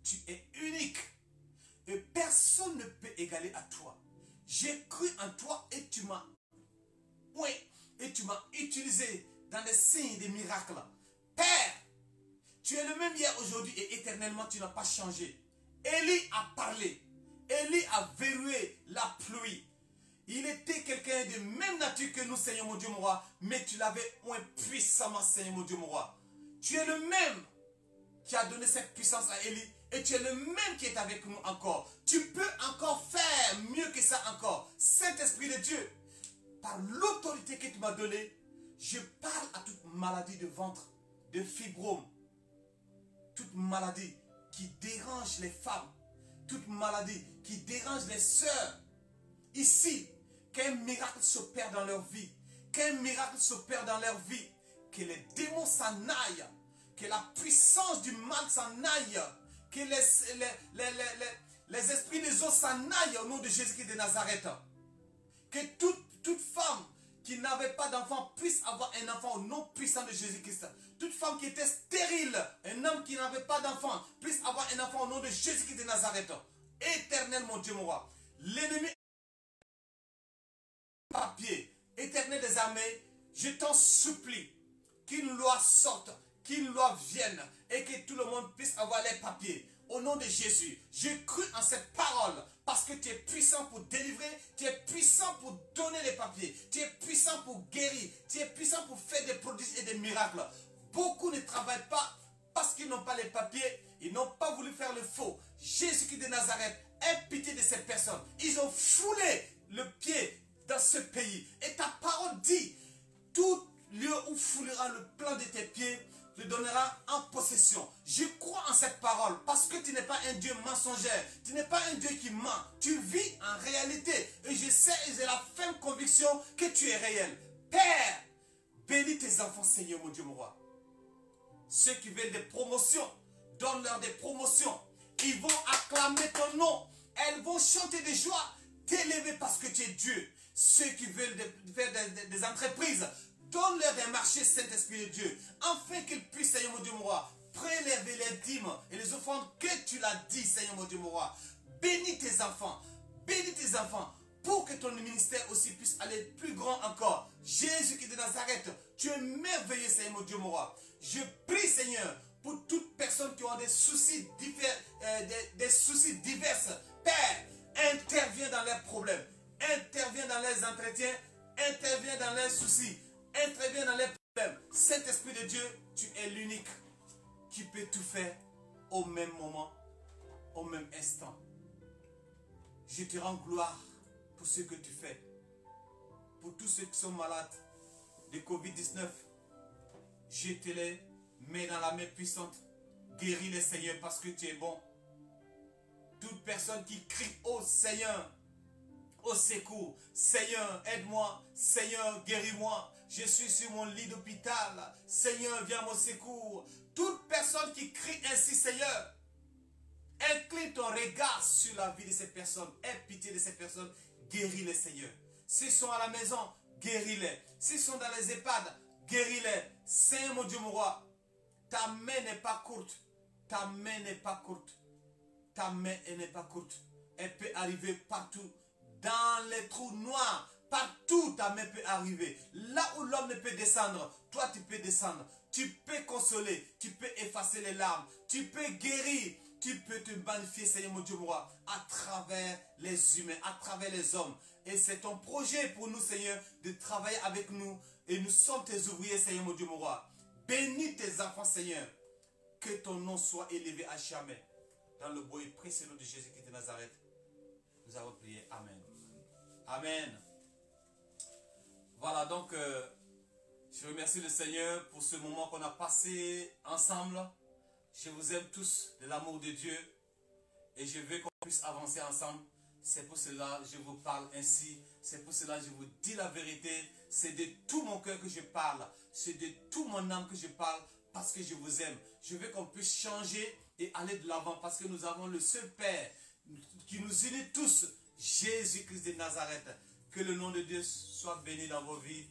Tu es unique. Et personne ne peut égaler à toi. J'ai cru en toi et tu m'as utilisé dans des signes, des miracles. Père, tu es le même hier, aujourd'hui et éternellement, tu n'as pas changé. Élie a parlé. Élie a verrouillé la pluie. Il était quelqu'un de même nature que nous, Seigneur mon Dieu mon roi, mais tu l'avais oint puissamment, Seigneur mon Dieu mon roi. Tu es le même qui a donné cette puissance à Élie et tu es le même qui est avec nous encore. Tu peux encore faire mieux que ça encore. Saint-Esprit de Dieu, par l'autorité que tu m'as donnée, je parle à toute maladie de ventre, de fibrome, toute maladie qui dérange les femmes, toute maladie qui dérange les sœurs. Ici, qu'un miracle s'opère dans leur vie, qu'un miracle s'opère dans leur vie, que les démons s'en aillent, que la puissance du mal s'en aille, que les esprits des eaux s'en aillent au nom de Jésus-Christ de Nazareth. Que toute femme qui n'avait pas d'enfant puisse avoir un enfant au nom puissant de Jésus-Christ. Toute femme qui était stérile, un homme qui n'avait pas d'enfant, puisse avoir un enfant au nom de Jésus-Christ de Nazareth. Éternel mon Dieu mon roi, l'ennemi papier, éternel des armées, je t'en supplie qu'une loi sorte, qu'une loi vienne et que tout le monde puisse avoir les papiers. Au nom de Jésus, je cru en cette parole parce que tu es puissant pour délivrer, tu es puissant pour donner les papiers, tu es puissant pour guérir, tu es puissant pour faire des prodiges et des miracles. Beaucoup ne travaillent pas parce qu'ils n'ont pas les papiers, ils n'ont pas voulu faire le faux. Jésus-Christ de Nazareth, aie pitié de ces personnes. Ils ont foulé le pied dans ce pays. Et ta parole dit, tout lieu où foulera le plan de tes pieds, te donnera en possession. Je crois en cette parole parce que tu n'es pas un Dieu mensongère. Tu n'es pas un Dieu qui ment. Tu vis en réalité. Et je sais et j'ai la ferme conviction que tu es réel. Père, bénis tes enfants, Seigneur mon Dieu mon roi. Ceux qui veulent des promotions, donne-leur des promotions. Ils vont acclamer ton nom. Elles vont chanter de joie, t'élever parce que tu es Dieu. Ceux qui veulent faire des entreprises, donne-leur des marchés, Saint-Esprit de Dieu, afin qu'ils puissent, Seigneur mon Dieu mon roi, prélever les dîmes et les offrandes que tu l'as dit, Seigneur mon Dieu mon roi. Bénis tes enfants, pour que ton ministère aussi puisse aller plus grand encore. Jésus-Christ de Nazareth, tu es merveilleux, Seigneur mon Dieu mon roi. Je prie, Seigneur, pour toutes personnes qui ont des soucis divers. Père, interviens dans leurs problèmes. Interviens dans les entretiens, interviens dans les soucis, interviens dans les problèmes. Saint-Esprit de Dieu, tu es l'unique qui peut tout faire au même moment, au même instant. Je te rends gloire pour ce que tu fais. Pour tous ceux qui sont malades de Covid-19, je te les mets dans la main puissante. Guéris les Seigneur parce que tu es bon. Toute personne qui crie au Seigneur, au secours, Seigneur, aide-moi, Seigneur, guéris-moi, je suis sur mon lit d'hôpital, Seigneur, viens à mon secours. Toute personne qui crie ainsi, Seigneur, Incline ton regard sur la vie de ces personnes. Aie pitié de ces personnes. Guéris-les, Seigneur. S'ils sont à la maison, guéris-les. S'ils sont dans les EHPAD, guéris-les. Seigneur, mon Dieu, mon roi, ta main n'est pas courte. Ta main n'est pas courte. Ta main n'est pas courte. Elle peut arriver partout. Dans les trous noirs. Partout ta main peut arriver. Là où l'homme ne peut descendre, toi tu peux descendre. Tu peux consoler. Tu peux effacer les larmes. Tu peux guérir. Tu peux te magnifier, Seigneur mon Dieu, mon roi, à travers les humains, à travers les hommes. Et c'est ton projet pour nous, Seigneur, de travailler avec nous. Et nous sommes tes ouvriers, Seigneur mon Dieu, mon roi. Bénis tes enfants, Seigneur. Que ton nom soit élevé à jamais. Dans le beau et précieux nom de Jésus-Christ de Nazareth, nous avons prié. Amen. Amen. Voilà, donc, je remercie le Seigneur pour ce moment qu'on a passé ensemble. Je vous aime tous de l'amour de Dieu. Et je veux qu'on puisse avancer ensemble. C'est pour cela que je vous parle ainsi. C'est pour cela que je vous dis la vérité. C'est de tout mon cœur que je parle. C'est de tout mon âme que je parle. Parce que je vous aime. Je veux qu'on puisse changer et aller de l'avant. Parce que nous avons le seul Père qui nous unit tous. Jésus-Christ de Nazareth. Que le nom de Dieu soit béni dans vos vies.